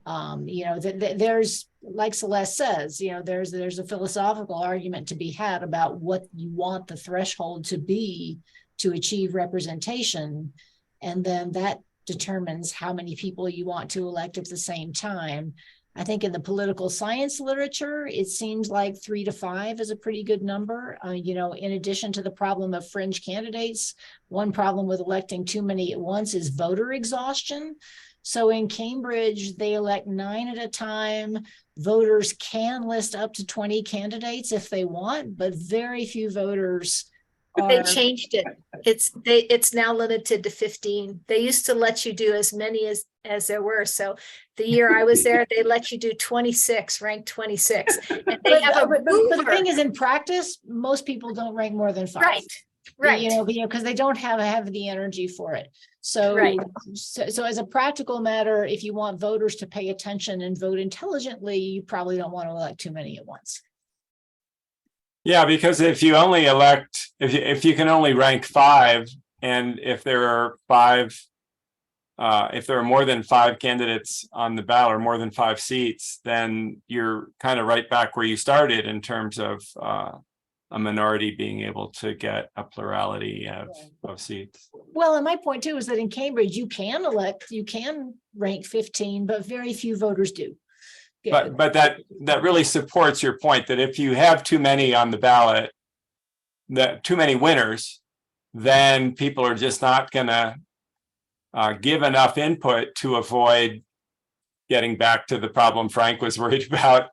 There's, like Celeste says, there's a philosophical argument to be had about what you want the threshold to be to achieve representation. And then that determines how many people you want to elect at the same time. I think in the political science literature, it seems like 3 to 5 is a pretty good number. In addition to the problem of fringe candidates, one problem with electing too many at once is voter exhaustion. So in Cambridge, they elect 9 at a time. Voters can list up to 20 candidates if they want, but very few voters They changed it. It's now limited to 15. They used to let you do as many as there were. So the year I was there, they let you do 26, rank 26. And they have but the thing is, in practice, most people don't rank more than 5. Right. Because they don't have the energy for it. So, so as a practical matter, if you want voters to pay attention and vote intelligently, you probably don't want to elect too many at once. Yeah, because if you only elect, if you can only rank 5, and if there are 5, if there are more than 5 candidates on the ballot or more than 5 seats, then you're kind of right back where you started in terms of a minority being able to get a plurality of seats. Well, and my point too is that in Cambridge, you can rank 15, but very few voters do. But that really supports your point that if you have too many on the ballot, that too many winners, then people are just not going to give enough input to avoid getting back to the problem Frank was worried about,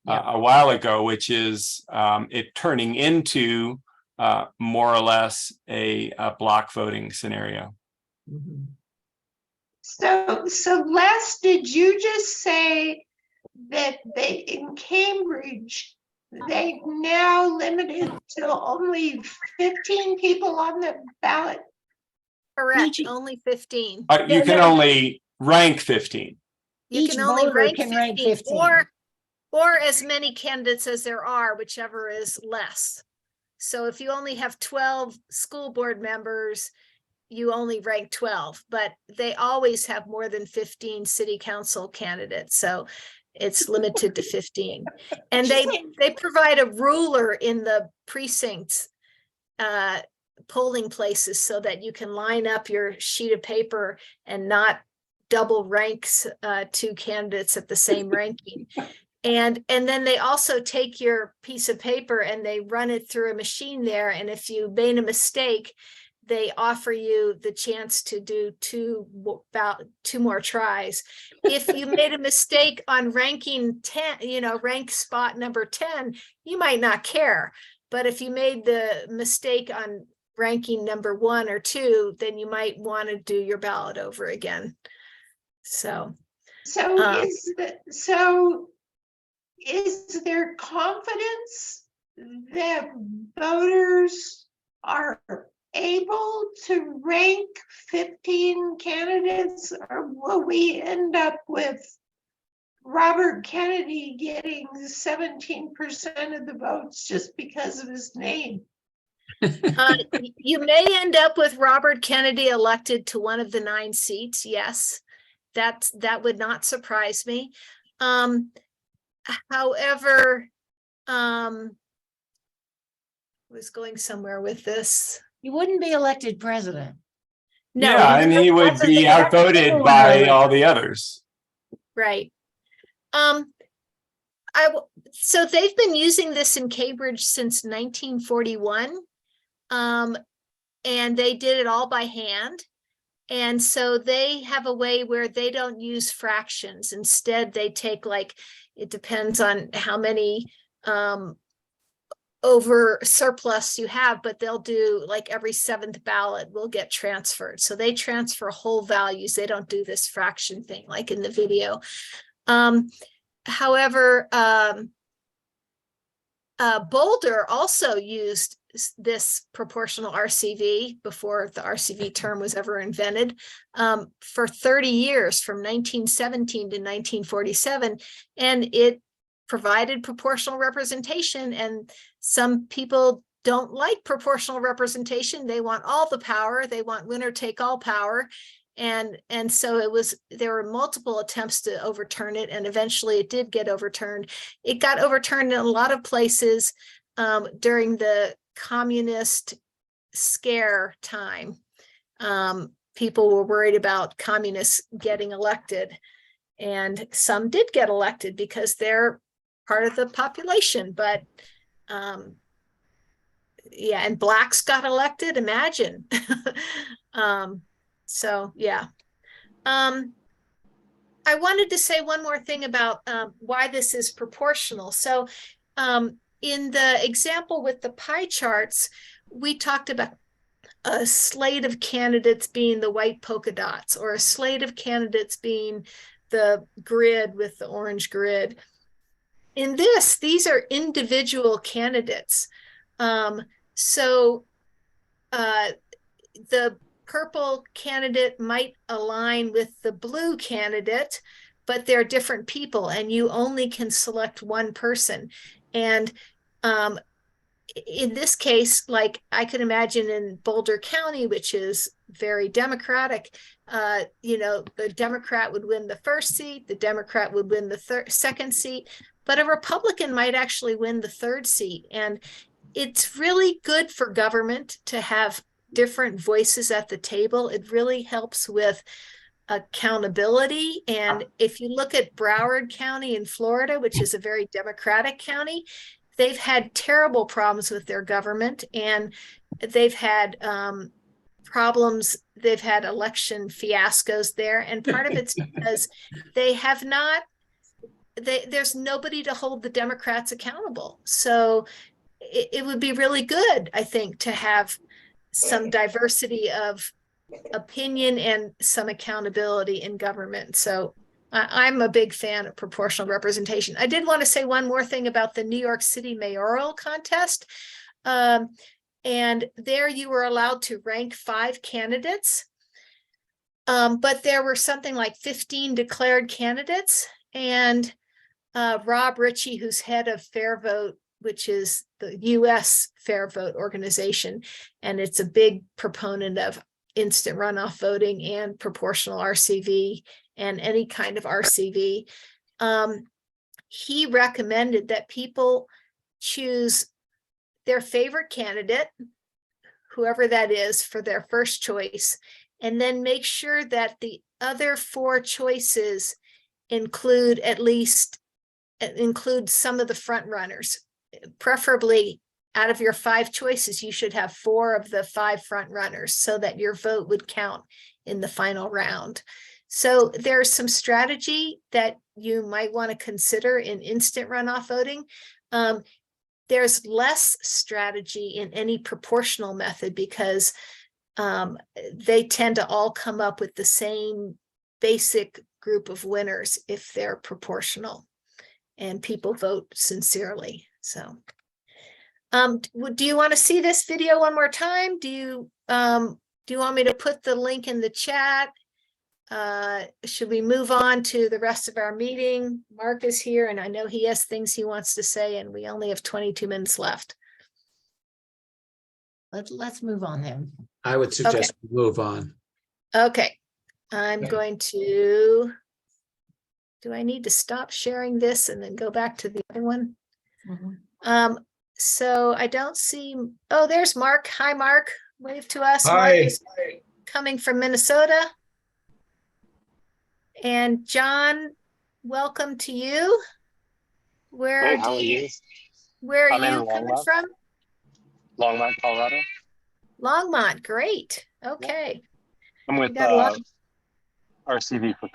a while ago, which is it turning into more or less a block voting scenario. Mm-hmm. So Les, did you just say that in Cambridge, they've now limited to only 15 people on the ballot? Correct, only 15. You can only rank 15. You Each can only voter rank can 15, rank 15. or as many candidates as there are, whichever is less. So if you only have 12 school board members, you only rank 12, but they always have more than 15 city council candidates. So it's limited to 15. And they provide a ruler in the precincts polling places so that you can line up your sheet of paper and not double ranks two candidates at the same ranking. And then they also take your piece of paper and they run it through a machine there. And if you made a mistake, they offer you the chance to do about two more tries. If you made a mistake on ranking 10, rank spot number 10, you might not care. But if you made the mistake on ranking number 1 or 2, then you might want to do your ballot over again. So is there confidence that voters are able to rank 15 candidates, or will we end up with Robert Kennedy getting 17% of the votes just because of his name? You may end up with Robert Kennedy elected to one of the 9 seats. Yes, that would not surprise me. However, I was going somewhere with this. You wouldn't be elected president. No, Yeah, and he would be outvoted by all the others. right. So they've been using this in Cambridge since 1941. And they did it all by hand. And so they have a way where they don't use fractions. Instead, they take, like, it depends on how many over surplus you have, but they'll do like every 7th ballot will get transferred. So they transfer whole values. They don't do this fraction thing like in the video. However, Boulder also used this proportional RCV before the RCV term was ever invented for 30 years, from 1917 to 1947, and it provided proportional representation. And some people don't like proportional representation. They want all the power. They want winner take all power. And so there were multiple attempts to overturn it, and eventually it did get overturned. It got overturned in a lot of places during the communist scare time. People were worried about communists getting elected, and some did get elected because they're part of the population. But yeah, and blacks got elected, imagine. So yeah. I wanted to say one more thing about why this is proportional. So in the example with the pie charts, we talked about a slate of candidates being the white polka dots, or a slate of candidates being the grid with the orange grid. In this, these are individual candidates. So the purple candidate might align with the blue candidate, but they're different people, and you only can select one person. And in this case, like I could imagine in Boulder County, which is very Democratic, the Democrat would win the first seat, the Democrat would win the second seat, but a Republican might actually win the 3rd seat. And it's really good for government to have different voices at the table. It really helps with accountability. And if you look at Broward County in Florida, which is a very Democratic county, they've had terrible problems with their government, and they've had problems. They've had election fiascos there. And part of it's because they have not, there's nobody to hold the Democrats accountable. So it would be really good, I think, to have some diversity of opinion and some accountability in government. So I'm a big fan of proportional representation. I did want to say one more thing about the New York City mayoral contest. And there you were allowed to rank 5 candidates, but there were something like 15 declared candidates. And Rob Ritchie, who's head of Fair Vote, which is the US Fair Vote organization, and it's a big proponent of instant runoff voting and proportional RCV and any kind of RCV. He recommended that people choose their favorite candidate, whoever that is, for their first choice, and then make sure that the other 4 choices include include some of the front runners. Preferably out of your 5 choices, you should have 4 of the 5 front runners so that your vote would count in the final round. So there's some strategy that you might want to consider in instant runoff voting. There's less strategy in any proportional method because they tend to all come up with the same basic group of winners if they're proportional and people vote sincerely. So do you want to see this video one more time? Do you want me to put the link in the chat? Should we move on to the rest of our meeting? Mark is here and I know he has things he wants to say and we only have 22 minutes left. Let's move on then. I would suggest we move on. Okay, I'm going to, do I need to stop sharing this and then go back to the other one? So I don't see, oh, there's Mark. Hi, Mark. Wave to us. Mark is coming from Minnesota. And John, welcome to you. Where How are you? Where are I'm in you coming Longmont. from? Longmont, Colorado. Longmont, great. Okay. I'm with We got a lot- RCV for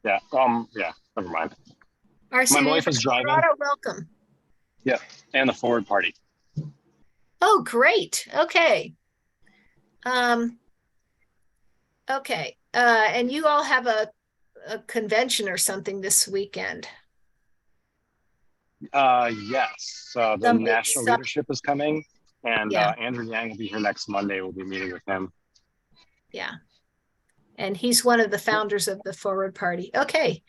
yeah, never mind. RCV wife is driving. Colorado, welcome. And the Forward Party. Oh, great. Okay. Okay. And you all have a convention or something this weekend. Yes. The Some- national some- leadership is coming, and Yeah. Andrew Yang will be here next Monday. We'll be meeting with him. Yeah. And he's one of the founders of the Forward Party. Okay.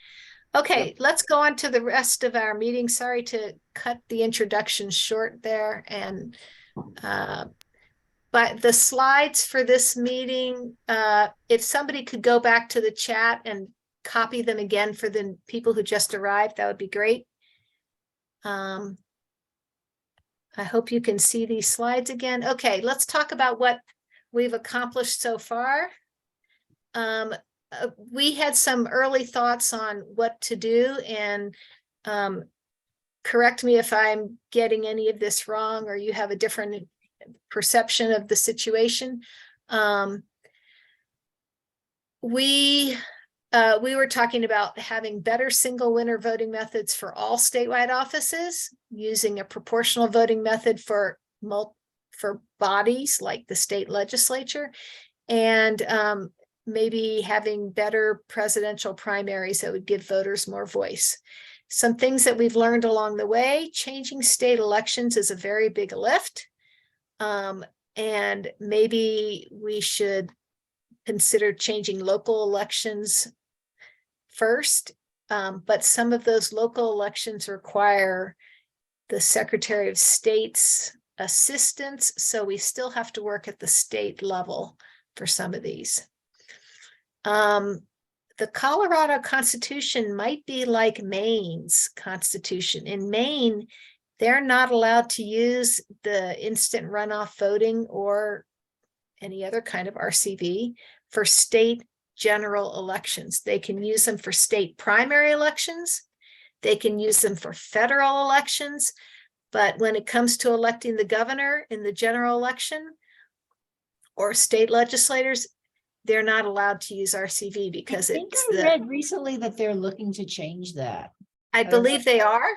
Okay, let's go on to the rest of our meeting. Sorry to cut the introduction short there. And but the slides for this meeting, if somebody could go back to the chat and copy them again for the people who just arrived, that would be great. I hope you can see these slides again. Okay, let's talk about what we've accomplished so far. We had some early thoughts on what to do, and correct me if I'm getting any of this wrong or you have a different perception of the situation. We were talking about having better single winner voting methods for all statewide offices, using a proportional voting method for bodies like the state legislature, and maybe having better presidential primaries that would give voters more voice. Some things that we've learned along the way: changing state elections is a very big lift. And maybe we should consider changing local elections first. But some of those local elections require the Secretary of State's assistance. So we still have to work at the state level for some of these. The Colorado Constitution might be like Maine's Constitution. In Maine, they're not allowed to use the instant runoff voting or any other kind of RCV for state general elections. They can use them for state primary elections. They can use them for federal elections. But when it comes to electing the governor in the general election or state legislators, they're not allowed to use RCV because I think it's I read recently that they're looking to change that. I don't know. believe they are.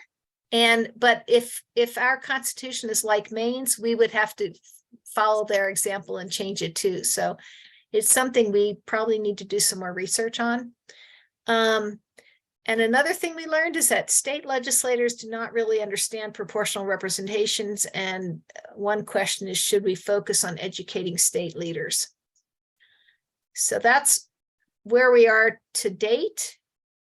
But if our Constitution is like Maine's, we would have to follow their example and change it too. So it's something we probably need to do some more research on. And another thing we learned is that state legislators do not really understand proportional representations. And one question is, should we focus on educating state leaders? So that's where we are to date.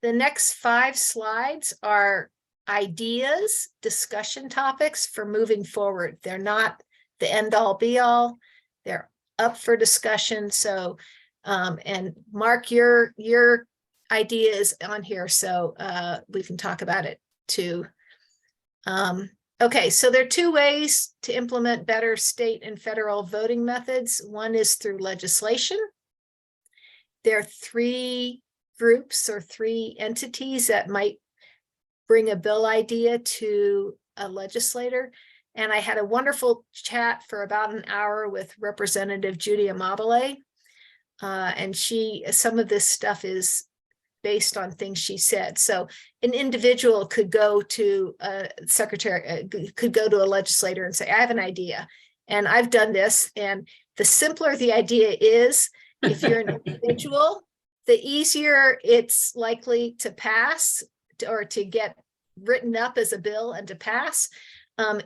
The next 5 slides are ideas, discussion topics for moving forward. They're not the end all be all. They're up for discussion. So, and Mark, your idea is on here, so we can talk about it too. Okay, so there are 2 ways to implement better state and federal voting methods. One is through legislation, there are 3 groups or 3 entities that might bring a bill idea to a legislator. And I had a wonderful chat for about an hour with Representative Judy Amabile. And some of this stuff is based on things she said. So an individual could go to a secretary, could go to a legislator and say, I have an idea and I've done this. And the simpler the idea is, if you're an individual, the easier it's likely to pass or to get written up as a bill and to pass.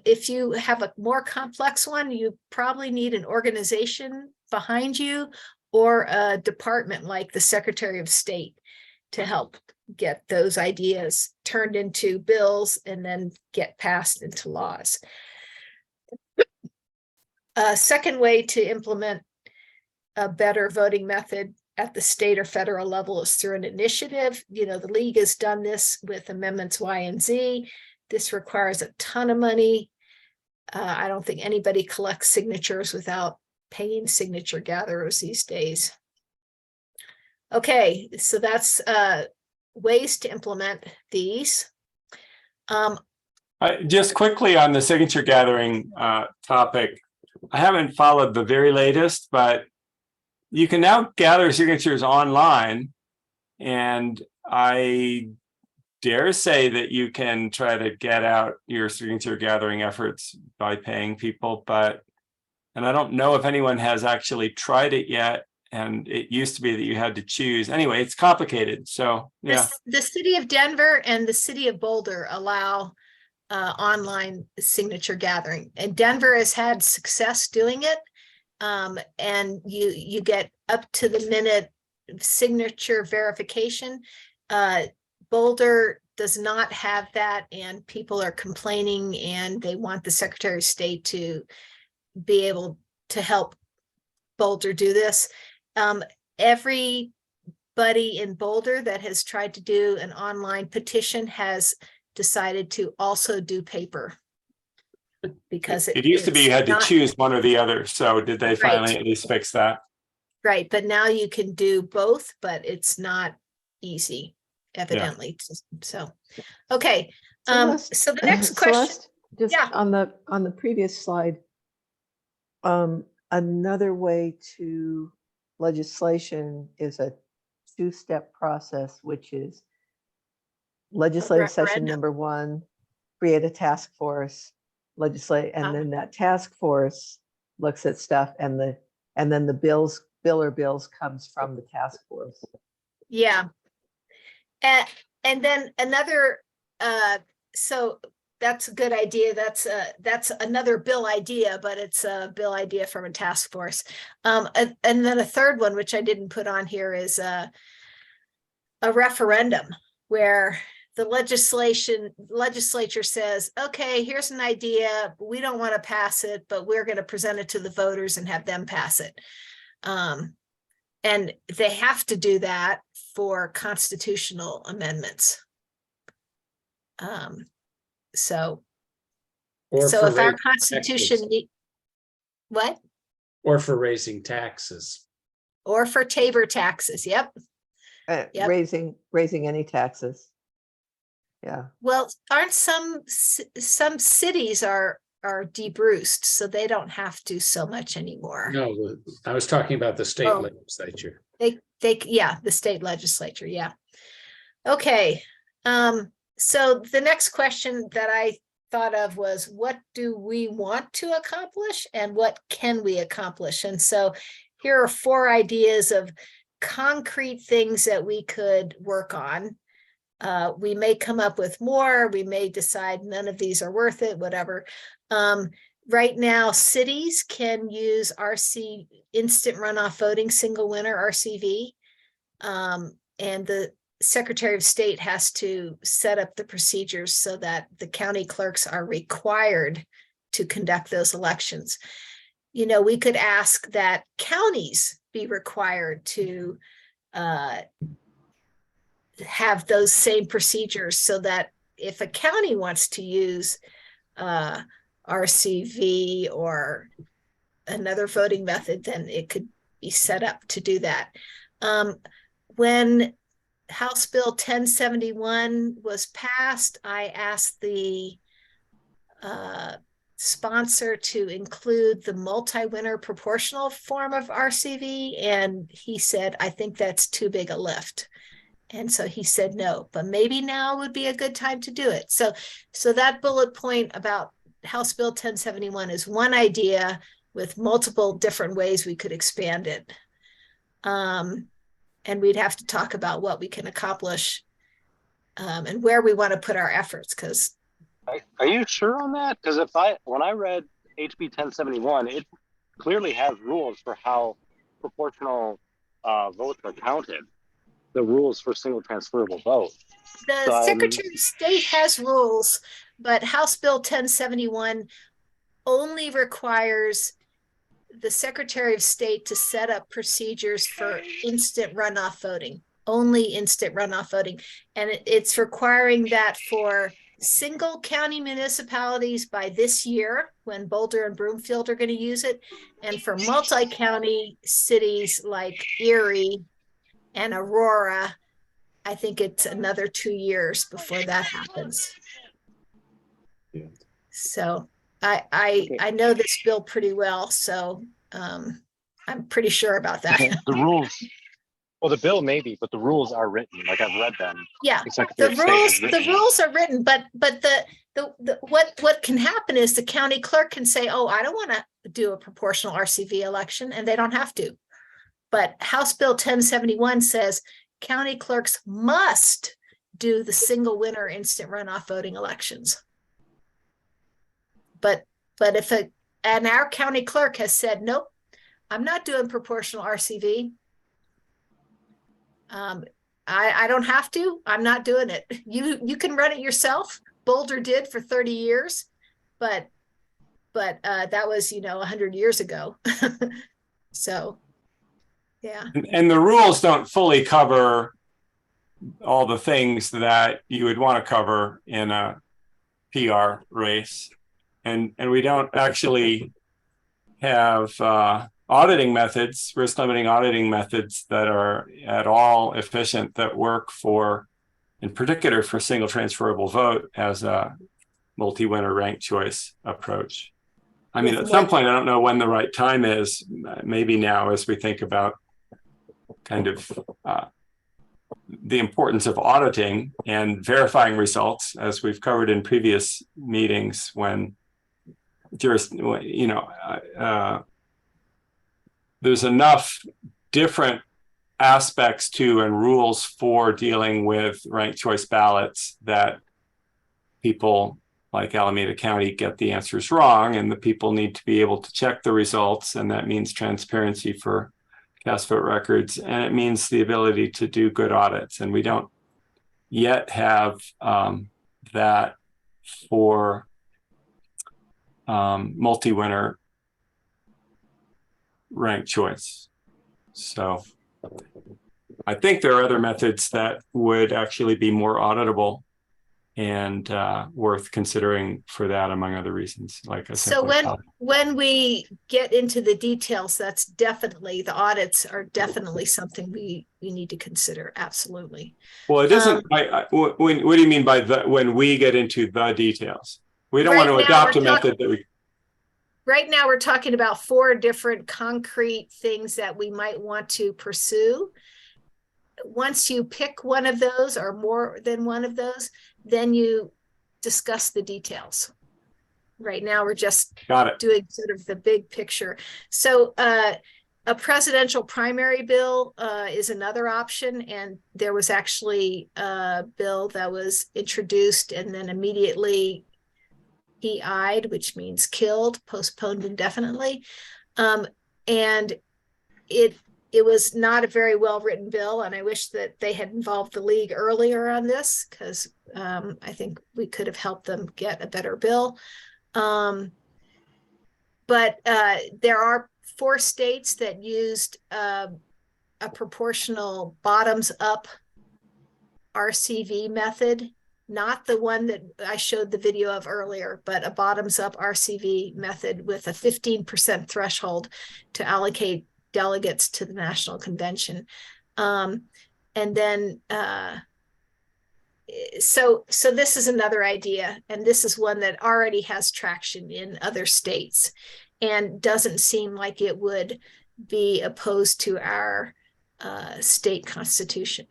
If you have a more complex one, you probably need an organization behind you or a department like the Secretary of State to help get those ideas turned into bills and then get passed into laws. A second way to implement a better voting method at the state or federal level is through an initiative. You know, the league has done this with amendments Y and Z. This requires a ton of money. I don't think anybody collects signatures without paying signature gatherers these days. Okay, so that's ways to implement these. Just quickly on the signature gathering topic, I haven't followed the very latest, but you can now gather signatures online, and I dare say that you can try to get out your signature gathering efforts by paying people, and I don't know if anyone has actually tried it yet. And it used to be that you had to choose. Anyway, it's complicated. So yeah. The city of Denver and the city of Boulder allow online signature gathering, and Denver has had success doing it. And you get up to the minute signature verification. Boulder does not have that, and people are complaining, and they want the Secretary of State to be able to help Boulder do this. Everybody in Boulder that has tried to do an online petition has decided to also do paper. Because it used to be you had to choose one or the other. So did they finally at least fix that? Right, but now you can do both, but it's not easy, evidently. Yeah. So, okay. So the next question, Celeste, just on the previous slide, another way to legislation is a 2-step process, which is legislative session number 1, create a task force, legislate, and then that task force looks at stuff, and then the bill or bills comes from the task force. Yeah. And then another, so that's a good idea. That's another bill idea, but it's a bill idea from a task force. And then a third one, which I didn't put on here, is a referendum where the legislature says, okay, here's an idea. We don't want to pass it, but we're going to present it to the voters and have them pass it. And they have to do that for constitutional amendments. So if our Constitution, what? Or for raising taxes. Or for Tabor taxes, yep. Yep. Raising any taxes. Yeah. Well, aren't some cities are debruced, so they don't have to so much anymore. No, I was talking about the state legislature. The state legislature, yeah. Okay. So the next question that I thought of was, what do we want to accomplish and what can we accomplish? And so here are 4 ideas of concrete things that we could work on. We may come up with more, we may decide none of these are worth it, whatever. Right now, cities can use RC, instant runoff voting, single winner, RCV. And the Secretary of State has to set up the procedures so that the county clerks are required to conduct those elections. You know, we could ask that counties be required to have those same procedures so that if a county wants to use RCV or another voting method, then it could be set up to do that. When House Bill 1071 was passed, I asked the sponsor to include the multi-winner proportional form of RCV, and he said, I think that's too big a lift. And so he said no, but maybe now would be a good time to do it. So that bullet point about House Bill 1071 is one idea with multiple different ways we could expand it. And we'd have to talk about what we can accomplish and where we want to put our efforts, because Are you sure on that? Because when I read HB 1071, it clearly has rules for how proportional votes are counted. The rules for single transferable vote. the Secretary of State has rules, but House Bill 1071 only requires the Secretary of State to set up procedures for instant runoff voting, only instant runoff voting. And it's requiring that for single county municipalities by this year, when Boulder and Broomfield are going to use it, and for multi-county cities like Erie and Aurora, I think it's another 2 years before that happens. Yeah. So I know this bill pretty well, so I'm pretty sure about that. The rules. Well, the bill maybe, but the rules are written. Like I've read them. Yeah, The Secretary the of State has rules written. are written, but the what can happen is the county clerk can say, oh, I don't want to do a proportional RCV election, and they don't have to. But House Bill 1071 says county clerks must do the single winner instant runoff voting elections. But if our county clerk has said, nope, I'm not doing proportional RCV. I don't have to, I'm not doing it. You can run it yourself. Boulder did for 30 years, but that was, 100 years ago. So, yeah. And the rules don't fully cover all the things that you would want to cover in a PR race. And we don't actually have auditing methods, risk limiting auditing methods that are at all efficient, that work in particular for single transferable vote as a multi-winner ranked choice approach. I mean, at some point, I don't know when the right time is, maybe now as we think about kind of the importance of auditing and verifying results, as we've covered in previous meetings, when there's enough different aspects to and rules for dealing with ranked choice ballots that people like Alameda County get the answers wrong, and the people need to be able to check the results, and that means transparency for cast vote records, and it means the ability to do good audits, and we don't yet have that for multi-winner ranked choice. So I think there are other methods that would actually be more auditable and worth considering for that, among other reasons. Like So when we get into the details, that's definitely, the audits are definitely something we need to consider. Absolutely. Well, it isn't. What do you mean by when we get into the details? We don't want to adopt a method that we. Right now, we're talking about 4 different concrete things that we might want to pursue. Once you pick one of those or more than one of those, then you discuss the details. Right now, we're just doing sort of the big picture. So a presidential primary bill is another option. And there was actually a bill that was introduced and then immediately PI'd, which means killed, postponed indefinitely. And it was not a very well-written bill, and I wish that they had involved the league earlier on this, because I think we could have helped them get a better bill. But there are 4 states that used a proportional bottoms-up RCV method, not the one that I showed the video of earlier, but a bottoms-up RCV method with a 15% threshold to allocate delegates to the national convention. And then, so this is another idea, and this is one that already has traction in other states and doesn't seem like it would be opposed to our state constitution.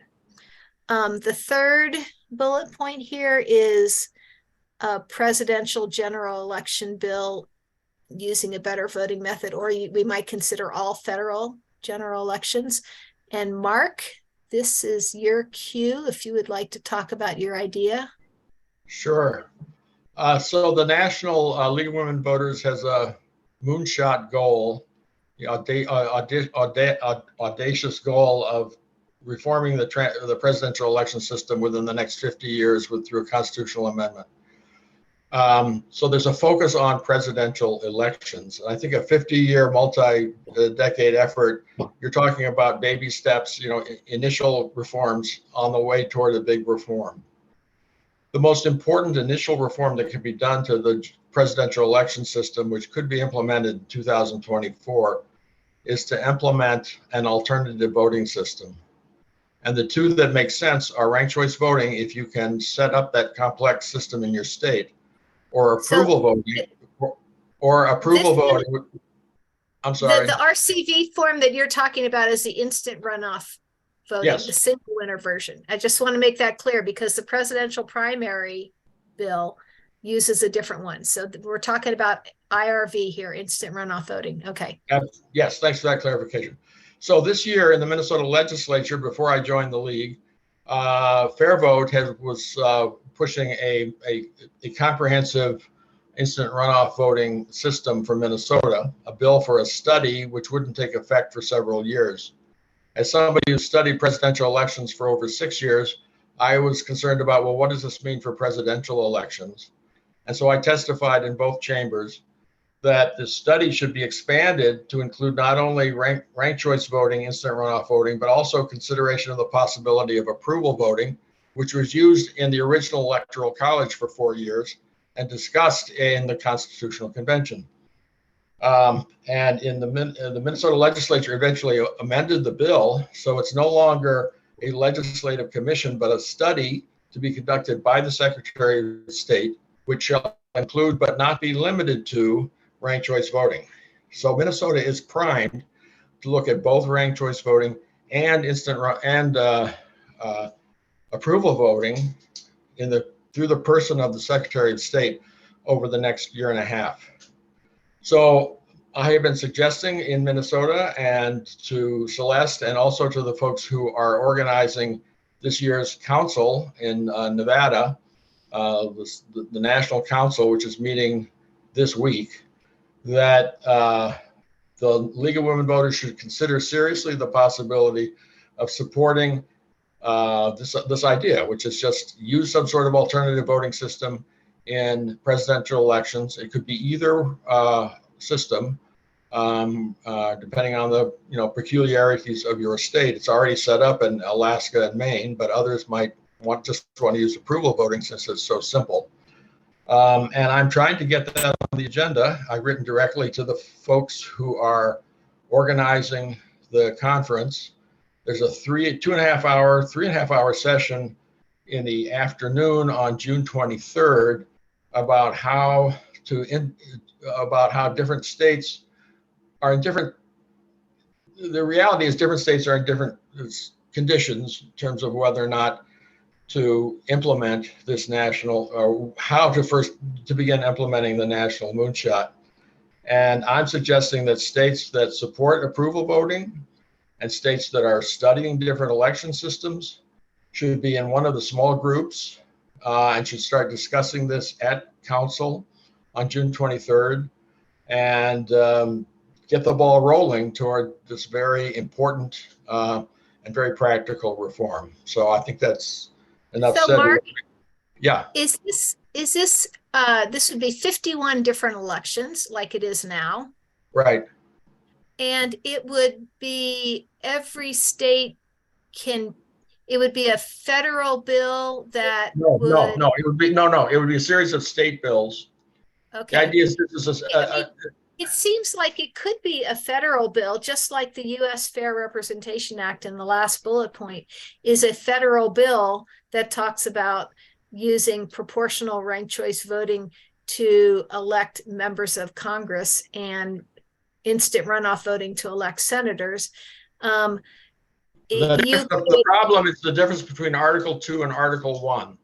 The third bullet point here is a presidential general election bill using a better voting method, or we might consider all federal general elections. And Mark, this is your cue if you would like to talk about your idea. Sure. So the National League of Women Voters has a moonshot goal, the audacious goal of reforming the presidential election system within the next 50 years through a constitutional amendment. So there's a focus on presidential elections. And I think a 50-year, multi-decade effort, you're talking about baby steps, initial reforms on the way toward a big reform. The most important initial reform that can be done to the presidential election system, which could be implemented in 2024, is to implement an alternative voting system. And the two that make sense are ranked choice voting, if you can set up that complex system in your state, or approval voting, or approval voting. I'm sorry. The RCV form that you're talking about is the instant runoff voting, Yes. the single winner version. I just want to make that clear because the presidential primary bill uses a different one. So we're talking about IRV here, instant runoff voting. Okay. Yes, thanks for that clarification. So this year in the Minnesota legislature, before I joined the league, Fair Vote was pushing a comprehensive instant runoff voting system for Minnesota, a bill for a study which wouldn't take effect for several years. As somebody who studied presidential elections for over 6 years, I was concerned about, well, what does this mean for presidential elections? And so I testified in both chambers that the study should be expanded to include not only ranked choice voting, instant runoff voting, but also consideration of the possibility of approval voting, which was used in the original Electoral College for 4 years and discussed in the Constitutional Convention. And in the Minnesota legislature eventually amended the bill, so it's no longer a legislative commission, but a study to be conducted by the Secretary of State, which shall include but not be limited to ranked choice voting. So Minnesota is primed to look at both ranked choice voting and approval voting through the person of the Secretary of State over the next year and a half. So I have been suggesting in Minnesota and to Celeste and also to the folks who are organizing this year's council in Nevada, the National Council, which is meeting this week, that the League of Women Voters should consider seriously the possibility of supporting this idea, which is just use some sort of alternative voting system in presidential elections. It could be either system, depending on the peculiarities of your state. It's already set up in Alaska and Maine, but others might just want to use approval voting since it's so simple. And I'm trying to get that on the agenda. I've written directly to the folks who are organizing the conference. There's a 3.5 hour session in the afternoon on June 23rd about how different states are in different. The reality is different states are in different conditions in terms of whether or not to implement this national, or how to begin implementing the national moonshot. And I'm suggesting that states that support approval voting and states that are studying different election systems should be in one of the small groups and should start discussing this at council on June 23rd and get the ball rolling toward this very important and very practical reform. So I think that's enough said. Mark, yeah. Is this this would be 51 different elections like it is now. Right. And it would be every state it would be a federal bill that No, it would be a series of state bills. Okay. The idea is this is It seems like it could be a federal bill, just like the U.S. Fair Representation Act in the last bullet point is a federal bill that talks about using proportional ranked choice voting to elect members of Congress and instant runoff voting to elect senators. The problem is the difference between Article 2 and Article 1.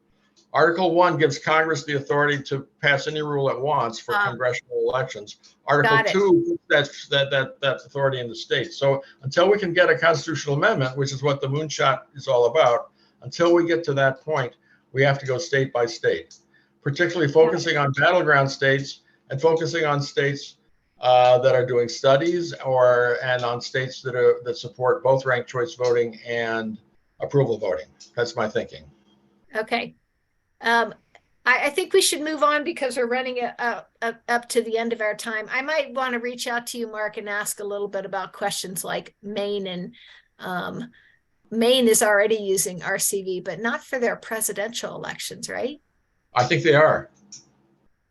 Article 1 gives Congress the authority to pass any rule it wants for congressional elections. Article 2 puts that authority in the state. So until we can get a constitutional amendment, which is what the moonshot is all about, until we get to that point, we have to go state by state, particularly focusing on battleground states and focusing on states that are doing studies and on states that support both ranked choice voting and approval voting. That's my thinking. Okay. I think we should move on because we're running up to the end of our time. I might want to reach out to you, Mark, and ask a little bit about questions like Maine. And Maine is already using RCV, but not for their presidential elections, right? I think they are.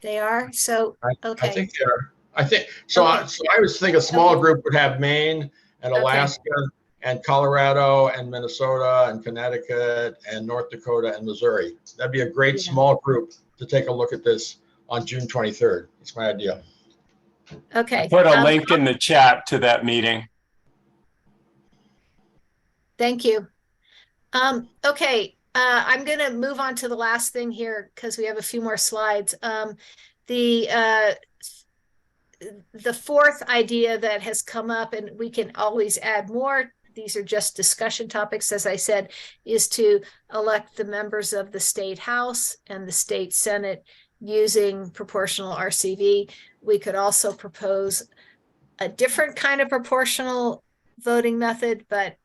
They are? So, okay. I think they are. I think so. Okay. I was thinking a small group would have Maine and Alaska and Colorado and Minnesota and Connecticut and North Dakota and Missouri. That'd be a great small group to take a look at this on June 23rd. It's my idea. Okay. I put a link in the chat to that meeting. Thank you. Okay. I'm going to move on to the last thing here because we have a few more slides. The fourth idea that has come up, and we can always add more, these are just discussion topics, as I said, is to elect the members of the state house and the state senate using proportional RCV. We could also propose a different kind of proportional voting method, but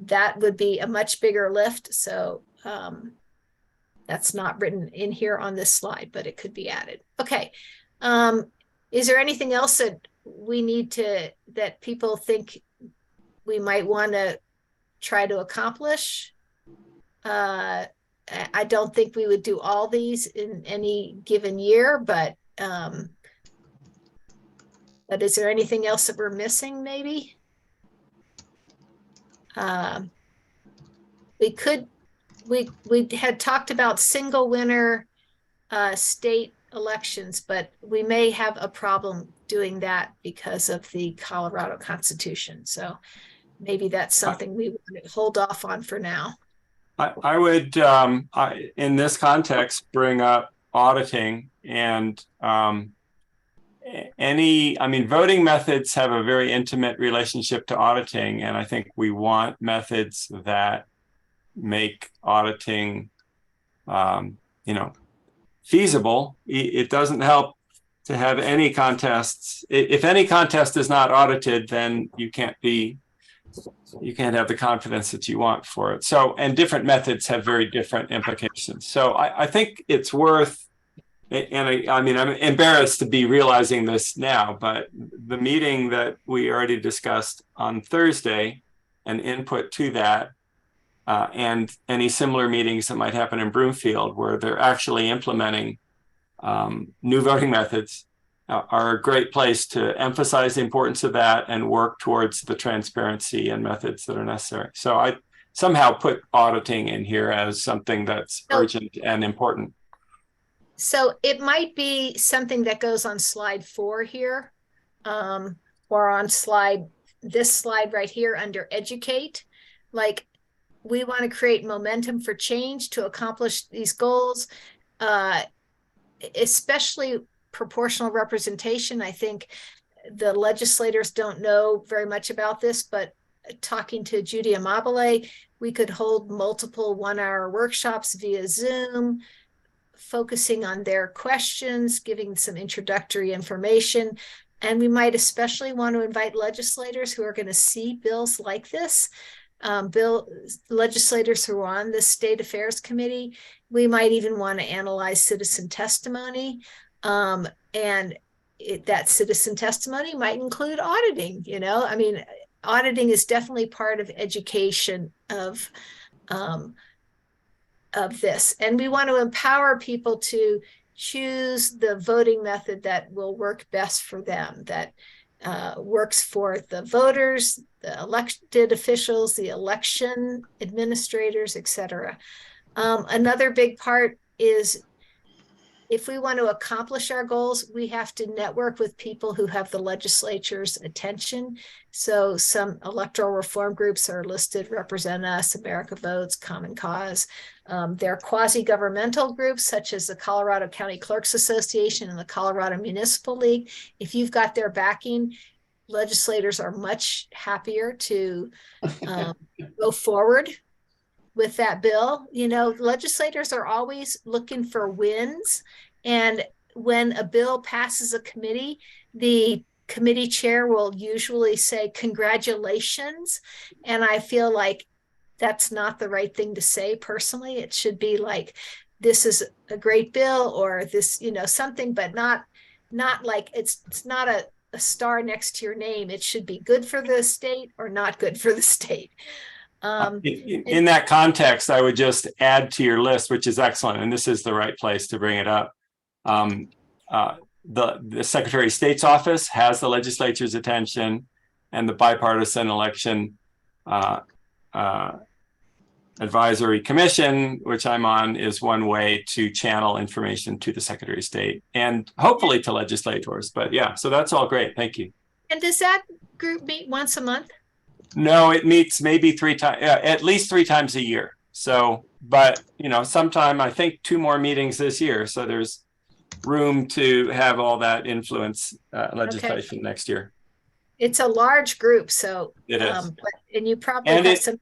that would be a much bigger lift. So that's not written in here on this slide, but it could be added. Okay. Is there anything else that we need that people think we might want to try to accomplish? I don't think we would do all these in any given year, but is there anything else that we're missing maybe? We had talked about single winner state elections, but we may have a problem doing that because of the Colorado Constitution. So maybe that's something we would hold off on for now. I would, in this context, bring up auditing and voting methods have a very intimate relationship to auditing. And I think we want methods that make auditing, feasible. It doesn't help to have any contests. If any contest is not audited, then you can't have the confidence that you want for it. So, and different methods have very different implications. So I think it's worth, and I'm embarrassed to be realizing this now, but the meeting that we already discussed on Thursday and input to that, and any similar meetings that might happen in Broomfield where they're actually implementing new voting methods are a great place to emphasize the importance of that and work towards the transparency and methods that are necessary. So I somehow put auditing in here as something that's urgent and important. So it might be something that goes on slide 4 here, or on this slide right here under educate. Like, we want to create momentum for change to accomplish these goals, especially proportional representation. I think the legislators don't know very much about this, but talking to Judy Amabile, we could hold multiple 1-hour workshops via Zoom, focusing on their questions, giving some introductory information. And we might especially want to invite legislators who are going to see bills like this, legislators who are on the State Affairs Committee. We might even want to analyze citizen testimony. And that citizen testimony might include auditing, auditing is definitely part of education of this. And we want to empower people to choose the voting method that will work best for them, that works for the voters, the elected officials, the election administrators, etc. Another big part is if we want to accomplish our goals, we have to network with people who have the legislature's attention. So some electoral reform groups are listed, Represent Us, America Votes, Common Cause. There are quasi-governmental groups such as the Colorado County Clerks Association and the Colorado Municipal League. If you've got their backing, legislators are much happier to go forward with that bill. You know, legislators are always looking for wins. And when a bill passes a committee, the committee chair will usually say, congratulations. And I feel like that's not the right thing to say personally. It should be like, this is a great bill, or this, you know, something, but not like it's not a star next to your name. It should be good for the state or not good for the state. In that context, I would just add to your list, which is excellent, and this is the right place to bring it up. The Secretary of State's office has the legislature's attention, and the Bipartisan Election Advisory Commission, which I'm on, is one way to channel information to the Secretary of State and hopefully to legislators. But yeah, so that's all great. Thank you. And does that group meet once a month? No, it meets maybe 3 times, at least 3 times a year. So, but you know, sometime I think 2 more meetings this year. So there's room to have all that influence legislation next year. It's a large group, so it is. And you probably have some.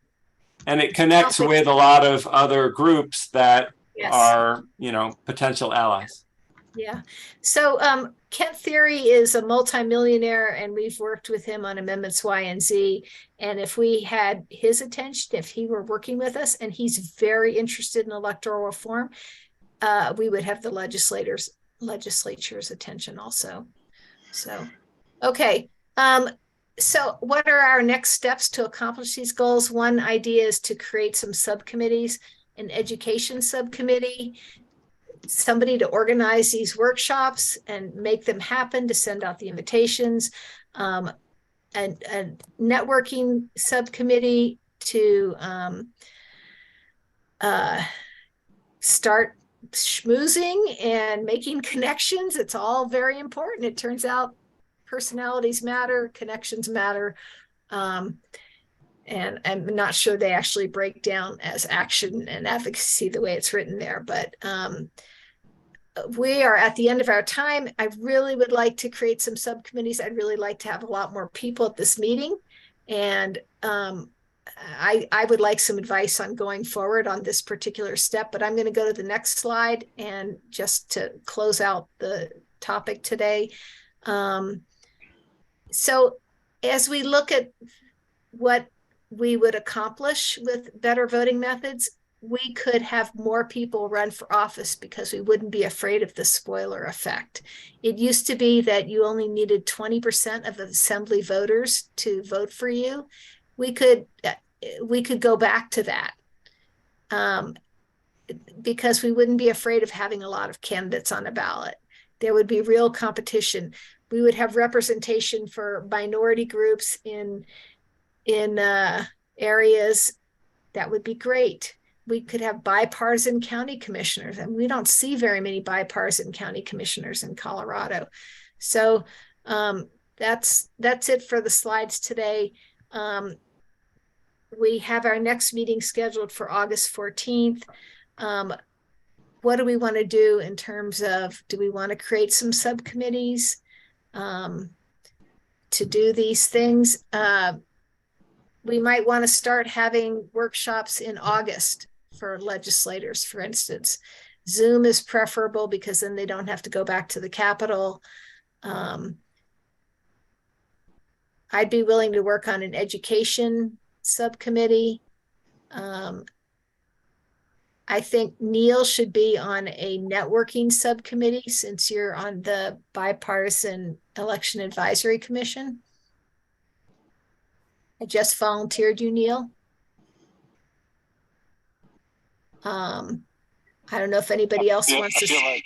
And it connects with a lot of other groups that Yes. are, you know, potential allies. Yeah. So Kent Theory is a multimillionaire, and we've worked with him on amendments Y and Z. And if we had his attention, if he were working with us, and he's very interested in electoral reform, we would have the legislature's attention also. So, okay. So what are our next steps to accomplish these goals? One idea is to create some subcommittees, an education subcommittee, somebody to organize these workshops and make them happen, to send out the invitations, and a networking subcommittee to start schmoozing and making connections. It's all very important. It turns out personalities matter, connections matter. And I'm not sure they actually break down as action and advocacy the way it's written there, but we are at the end of our time. I really would like to create some subcommittees. I'd really like to have a lot more people at this meeting. And I would like some advice on going forward on this particular step, but I'm going to go to the next slide and just to close out the topic today. So as we look at what we would accomplish with better voting methods, we could have more people run for office because we wouldn't be afraid of the spoiler effect. It used to be that you only needed 20% of the assembly voters to vote for you. We could go back to that because we wouldn't be afraid of having a lot of candidates on a ballot. There would be real competition. We would have representation for minority groups in areas. That would be great. We could have bipartisan county commissioners, and we don't see very many bipartisan county commissioners in Colorado. So that's it for the slides today. We have our next meeting scheduled for August 14th. What do we want to do in terms of, do we want to create some subcommittees to do these things? We might want to start having workshops in August for legislators, for instance. Zoom is preferable because then they don't have to go back to the Capitol. I'd be willing to work on an education subcommittee. I think Neil should be on a networking subcommittee since you're on the Bipartisan Election Advisory Commission. I just volunteered you, Neil. I don't know if anybody else wants to.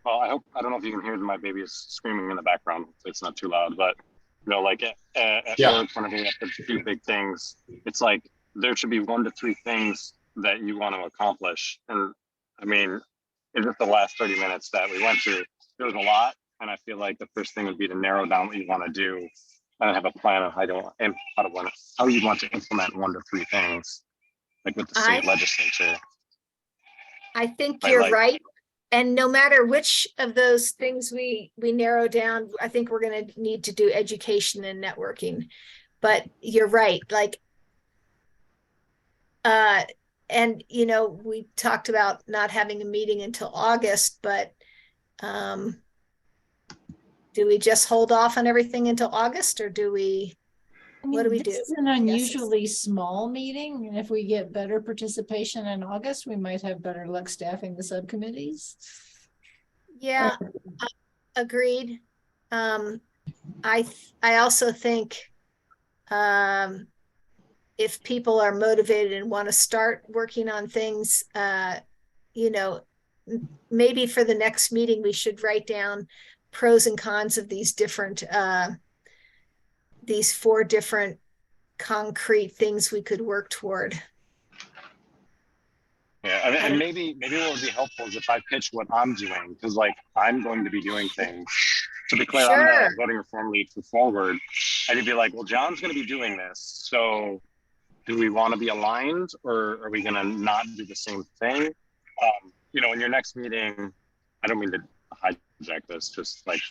well, I don't know if you can hear my baby is screaming in the background. So it's not too loud, but like at Yeah. work, whenever we have to do big things, it's like there should be 1 to 3 things that you want to accomplish. And I mean, in just the last 30 minutes that we went through, there was a lot. And I feel like the first thing would be to narrow down what you want to do and have a plan of how you want to implement 1 to 3 things, like with the state legislature. I think Right, you're like- right. And no matter which of those things we narrow down, I think we're going to need to do education and networking. But you're right, like, and we talked about not having a meeting until August, but do we just hold off on everything until August, or do we? What do we do? This is an unusually small meeting, and if we get better participation in August, we might have better luck staffing the subcommittees. Yeah, agreed. I also think if people are motivated and want to start working on things, maybe for the next meeting we should write down pros and cons of these 4 different concrete things we could work toward. Yeah, and maybe what would be helpful is if I pitch what I'm doing, because like I'm going to be doing things. To be clear, I'm Sure. the voting reform lead for Forward. And you'd be like, well, John's going to be doing this. So do we want to be aligned, or are we going to not do the same thing? In your next meeting, I don't mean to hijack this, just like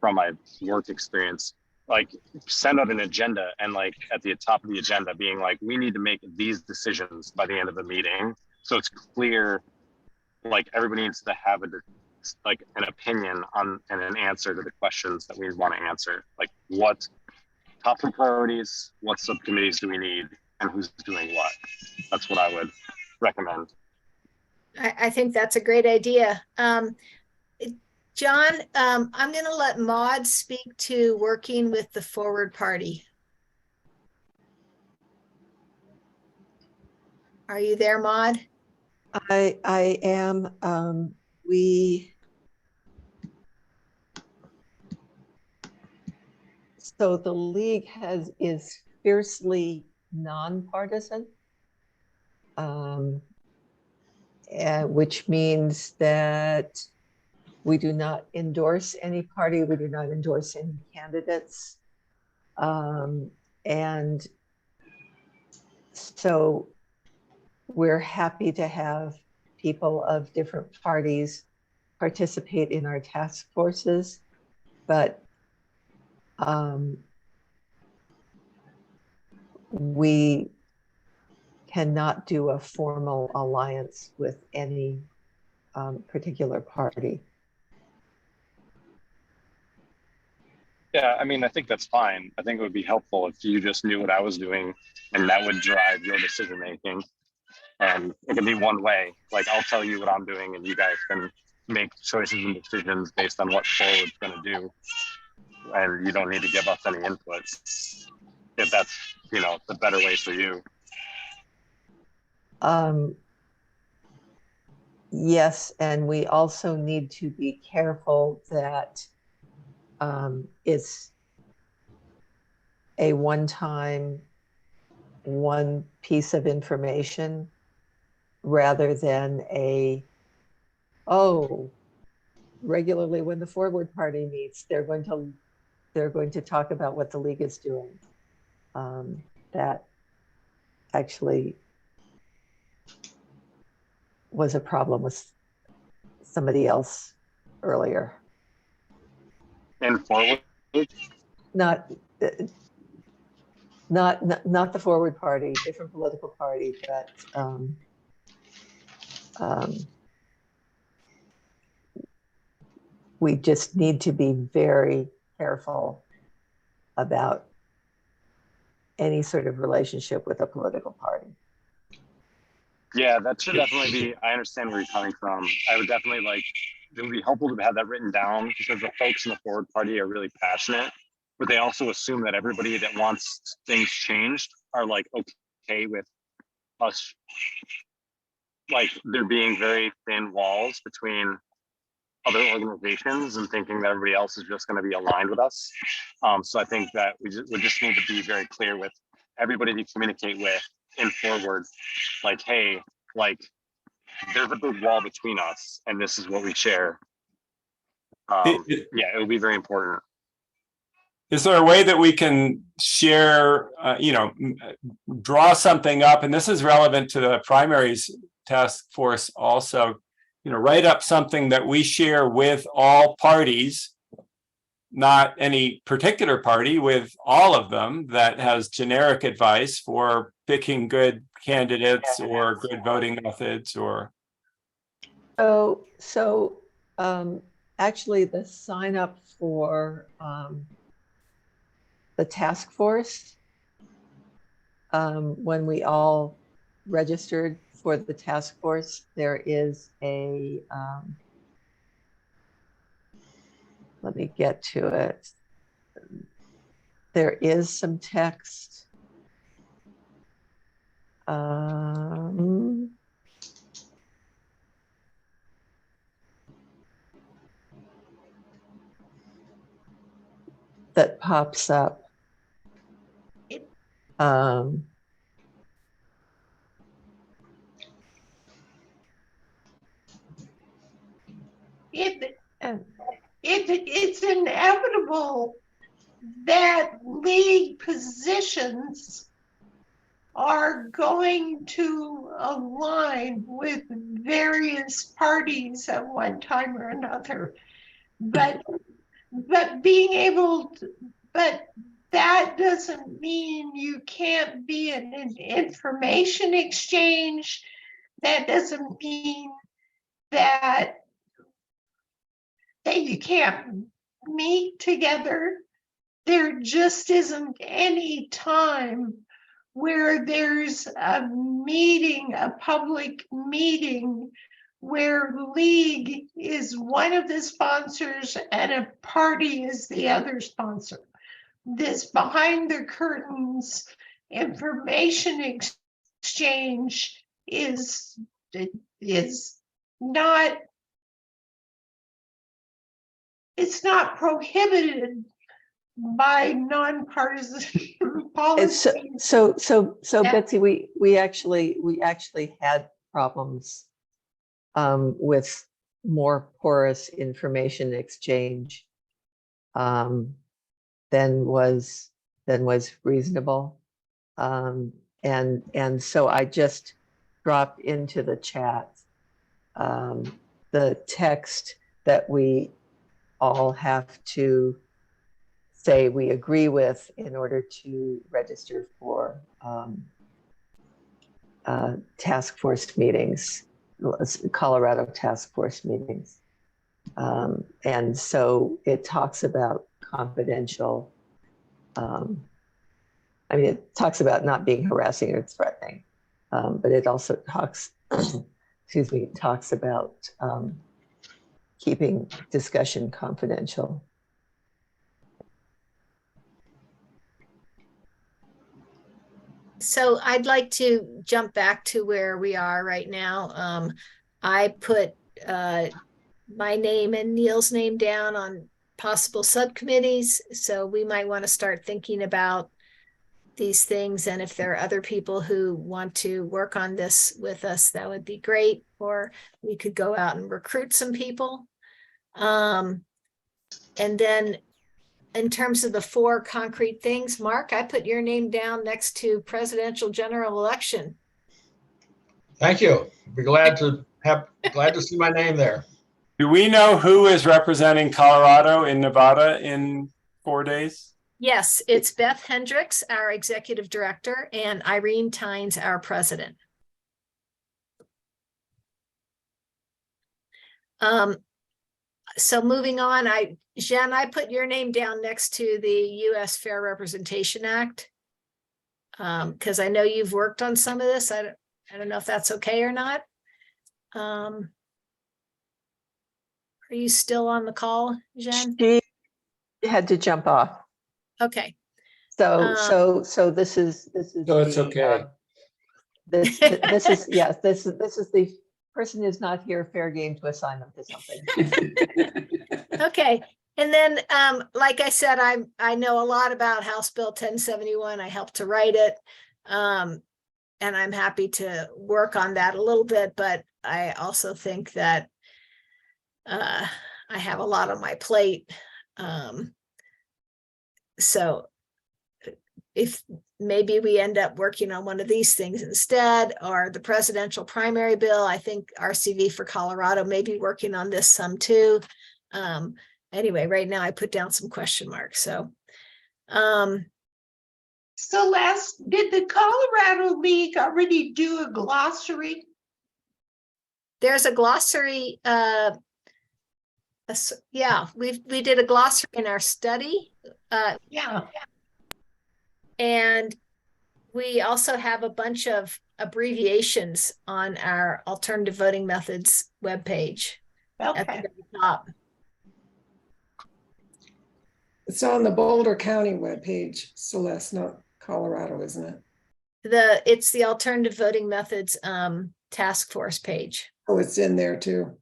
from my work experience, like send out an agenda and like at the top of the agenda being like, we need to make these decisions by the end of the meeting. So it's clear, like everybody needs to have an opinion on and an answer to the questions that we want to answer. Like what top 3 priorities, what subcommittees do we need, and who's doing what? That's what I would recommend. I think that's a great idea. John, I'm going to let Maud speak to working with the Forward Party. Are you there, Maud? I am, so the league is fiercely nonpartisan, which means that we do not endorse any party, we do not endorse any candidates. And so we're happy to have people of different parties participate in our task forces, but we cannot do a formal alliance with any particular party. Yeah, I mean, I think that's fine. I think it would be helpful if you just knew what I was doing and that would drive your decision making. And it can be one way, like I'll tell you what I'm doing and you guys can make choices and decisions based on what Forward's going to do. And you don't need to give us any inputs if that's, the better way for you. Yes, and we also need to be careful that it's a one-time, one piece of information rather than regularly when the Forward Party meets, they're going to talk about what the league is doing. That actually was a problem with somebody else earlier. And Forward? Not the Forward Party, different political party, but we just need to be very careful about any sort of relationship with a political party. Yeah, that should definitely be, I understand where you're coming from. I would definitely it would be helpful to have that written down because the folks in the Forward Party are really passionate, but they also assume that everybody that wants things changed are okay with us, there being very thin walls between other organizations and thinking that everybody else is just going to be aligned with us. So I think that we just need to be very clear with everybody we communicate with in forward, like, hey, like, there's a big wall between us and this is what we share. Yeah, it would be very important. Is there a way that we can share, draw something up? And this is relevant to the primaries task force also, write up something that we share with all parties, not any particular party, with all of them, that has generic advice for picking good candidates or good voting methods or. So actually the sign up for the task force, when we all registered for the task force, there is a, let me get to it. There is some text. That pops up. It's inevitable that league positions are going to align with various parties at one time or another. But being able to, but that doesn't mean you can't be in an information exchange. That doesn't mean that you can't meet together. There just isn't any time where there's a meeting, a public meeting, where league is one of the sponsors and a party is the other sponsor. This behind the curtains information exchange is not, it's not prohibited by nonpartisan policy. So Yeah. Betsy, we actually had problems with more porous information exchange than was reasonable. And so I just dropped into the chat the text that we all have to say we agree with in order to register for task force meetings, Colorado task force meetings. And so it talks about confidential, it talks about not being harassing or threatening, but it also talks, talks about keeping discussion confidential. So I'd like to jump back to where we are right now. I put my name and Neil's name down on possible subcommittees. So we might want to start thinking about these things. And if there are other people who want to work on this with us, that would be great. Or we could go out and recruit some people. And then in terms of the 4 concrete things, Mark, I put your name down next to presidential general election. Thank you. Be glad to see my name there. Do we know who is representing Colorado in Nevada in 4 days? Yes, it's Beth Hendricks, our executive director, and Irene Tynes, our president. So moving on, Jen, I put your name down next to the U.S. Fair Representation Act, because I know you've worked on some of this. I don't know if that's okay or not. Are you still on the call, Jen? She had to jump off. Okay. So this is So it's okay. this is the person is not here, fair game to assign them to something. Okay, and then, like I said, I know a lot about House Bill 1071. I helped to write it. And I'm happy to work on that a little bit, but I also think that I have a lot on my plate. So if maybe we end up working on one of these things instead, or the presidential primary bill, I think RCV for Colorado may be working on this some too. Anyway, right now I put down some question marks, so. Celeste, did the Colorado League already do a glossary? There's a glossary, yeah, we did a glossary in our study. Yeah. And we also have a bunch of abbreviations on our alternative voting methods webpage at the Okay. very top. It's on the Boulder County webpage, Celeste, not Colorado, isn't it? It's the alternative voting methods task force page. Oh, it's in there too.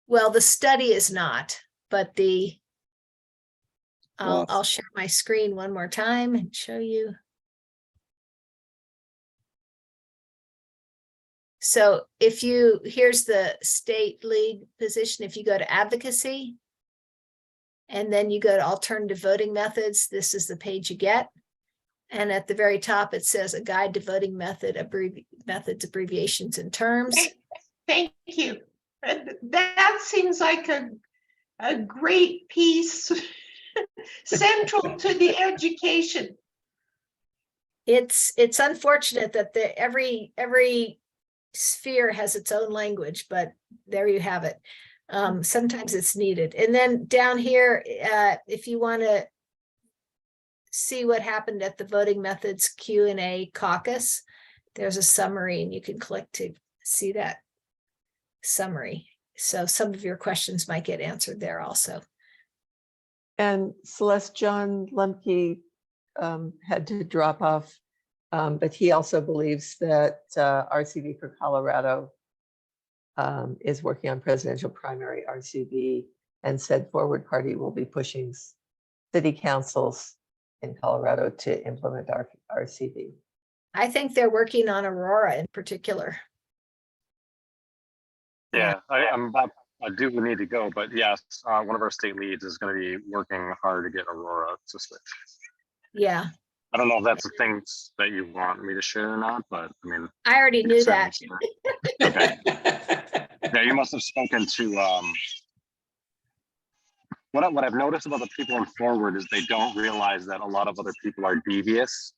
Well, the study is not, but I'll share my screen one more time and show you. So here's the state league position. If you go to advocacy, and then you go to alternative voting methods, this is the page you get. And at the very top, it says a guide to voting methods, abbreviations, and terms. Thank you. That seems like a great piece central to the education. It's unfortunate that every sphere has its own language, but there you have it. Sometimes it's needed. And then down here, if you want to see what happened at the voting methods Q&A caucus, there's a summary and you can click to see that summary. So some of your questions might get answered there also. And Celeste, John Lemke had to drop off, but he also believes that RCV for Colorado is working on presidential primary RCV, and said Forward Party will be pushing city councils in Colorado to implement RCV. I think they're working on Aurora in particular. Yeah, I do need to go, but yes, one of our state leads is going to be working hard to get Aurora to switch. Yeah, I don't know if that's the things that you want me to share or not, but I mean. I already knew that. Okay. Yeah, you must have spoken to, what I've noticed about the people in Forward is they don't realize that a lot of other people are devious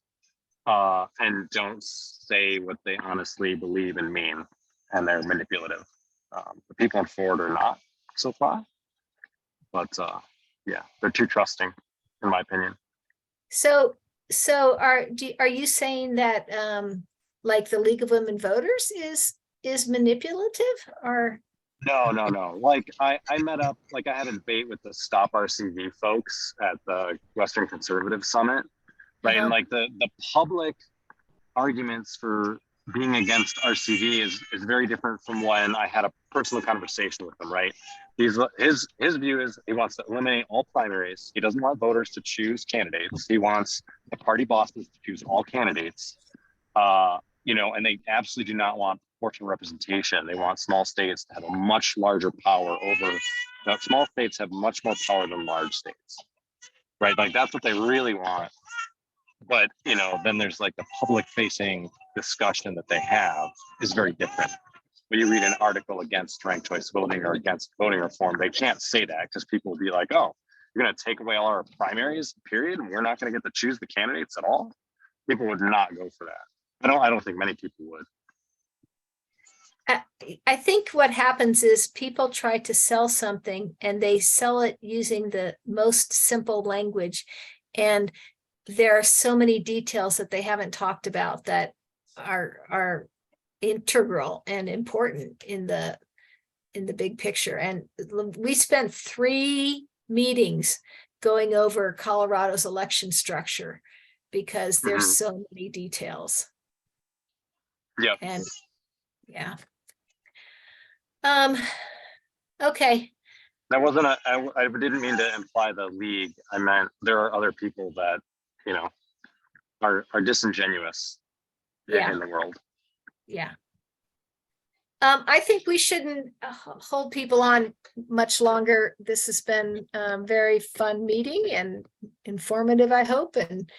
and don't say what they honestly believe and mean, and they're manipulative. The people in Forward are not so far, but yeah, they're too trusting, in my opinion. So are you saying that like the League of Women Voters is manipulative, or? No. Like I met up, like I had a debate with the Stop RCV folks at the Western Conservative Summit, right? And like the public arguments for being against RCV is very different from when I had a personal conversation with him, right? His view is he wants to eliminate all primaries. He doesn't want voters to choose candidates. He wants the party bosses to choose all candidates. And they absolutely do not want proportional representation. They want small states to have a much larger power over. Now, small states have much more power than large states, right? Like that's what they really want. But then there's like the public-facing discussion that they have is very different. When you read an article against ranked choice voting or against voting reform, they can't say that because people will be like, "Oh, you're going to take away all our primaries, period, and we're not going to get to choose the candidates at all." People would not go for that. I don't think many people would. I think what happens is people try to sell something and they sell it using the most simple language, and there are so many details that they haven't talked about that are integral and important in the big picture. And we spent 3 meetings going over Colorado's election structure because there's so many details. Yeah. And yeah. Okay, That wasn't I didn't mean to imply the league. I meant there are other people that, you know, are disingenuous Yeah. in the world. yeah. I think we shouldn't hold people on much longer. This has been a very fun meeting and informative, I hope, and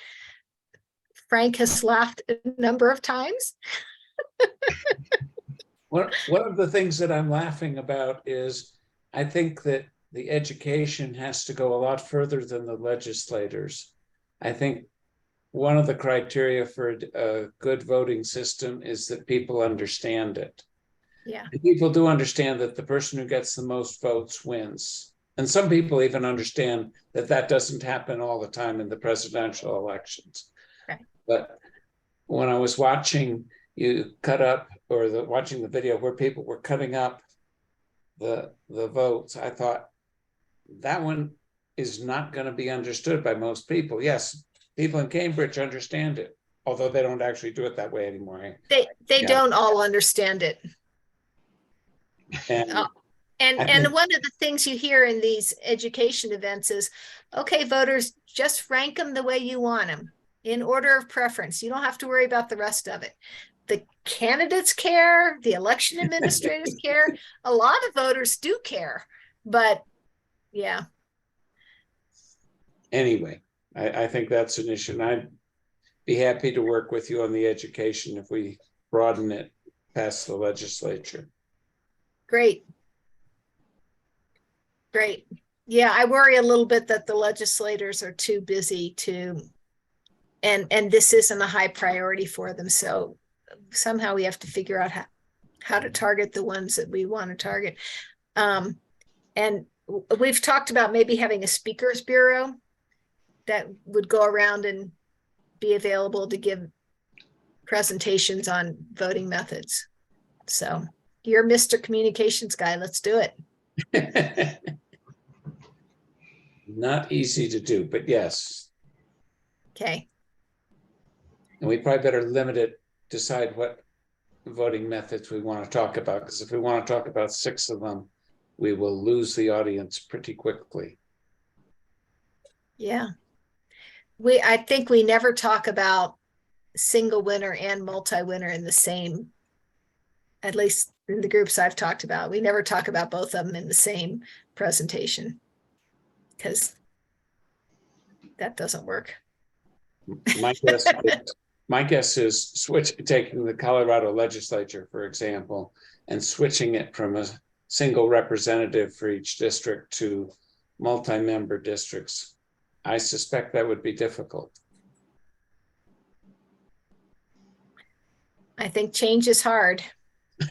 Frank has laughed a number of times. One of the things that I'm laughing about is I think that the education has to go a lot further than the legislators. I think one of the criteria for a good voting system is that people understand it. Yeah, And people do understand that the person who gets the most votes wins. And some people even understand that that doesn't happen all the time in the presidential elections. right. But when I was watching you cut up, or watching the video where people were cutting up the votes, I thought that one is not going to be understood by most people. Yes, people in Cambridge understand it, although they don't actually do it that way anymore. They Yeah. don't all understand it. And And I and think- one of the things you hear in these education events is, okay, voters, just rank them the way you want them in order of preference. You don't have to worry about the rest of it. The candidates care, the election administrators care. A lot of voters do care, but yeah, anyway, I think that's an issue. And I'd be happy to work with you on the education if we broaden it past the legislature. great. Great. Yeah, I worry a little bit that the legislators are too busy to, and this isn't a high priority for them. So somehow we have to figure out how to target the ones that we want to target. And we've talked about maybe having a speakers bureau that would go around and be available to give presentations on voting methods. So you're Mr. Communications guy. Let's do it. Not easy to do, but yes. Okay. And we probably better limit it, decide what voting methods we want to talk about, because if we want to talk about 6 of them, we will lose the audience pretty quickly. Yeah. I think we never talk about single winner and multi-winner in the same, at least in the groups I've talked about. We never talk about both of them in the same presentation because that doesn't work. My guess is taking the Colorado legislature, for example, and switching it from a single representative for each district to multi-member districts. I suspect that would be difficult. I think change is hard.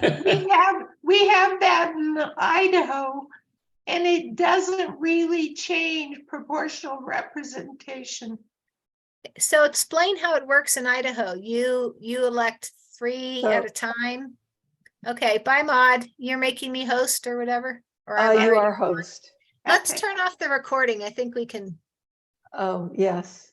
We have that in Idaho, and it doesn't really change proportional representation. So explain how it works in Idaho. You elect 3 So- at a time. Okay, bye Maud. You're making me host or whatever. Or I'm You already- are host. Let's Okay. turn off the recording. I think we can. Oh, yes.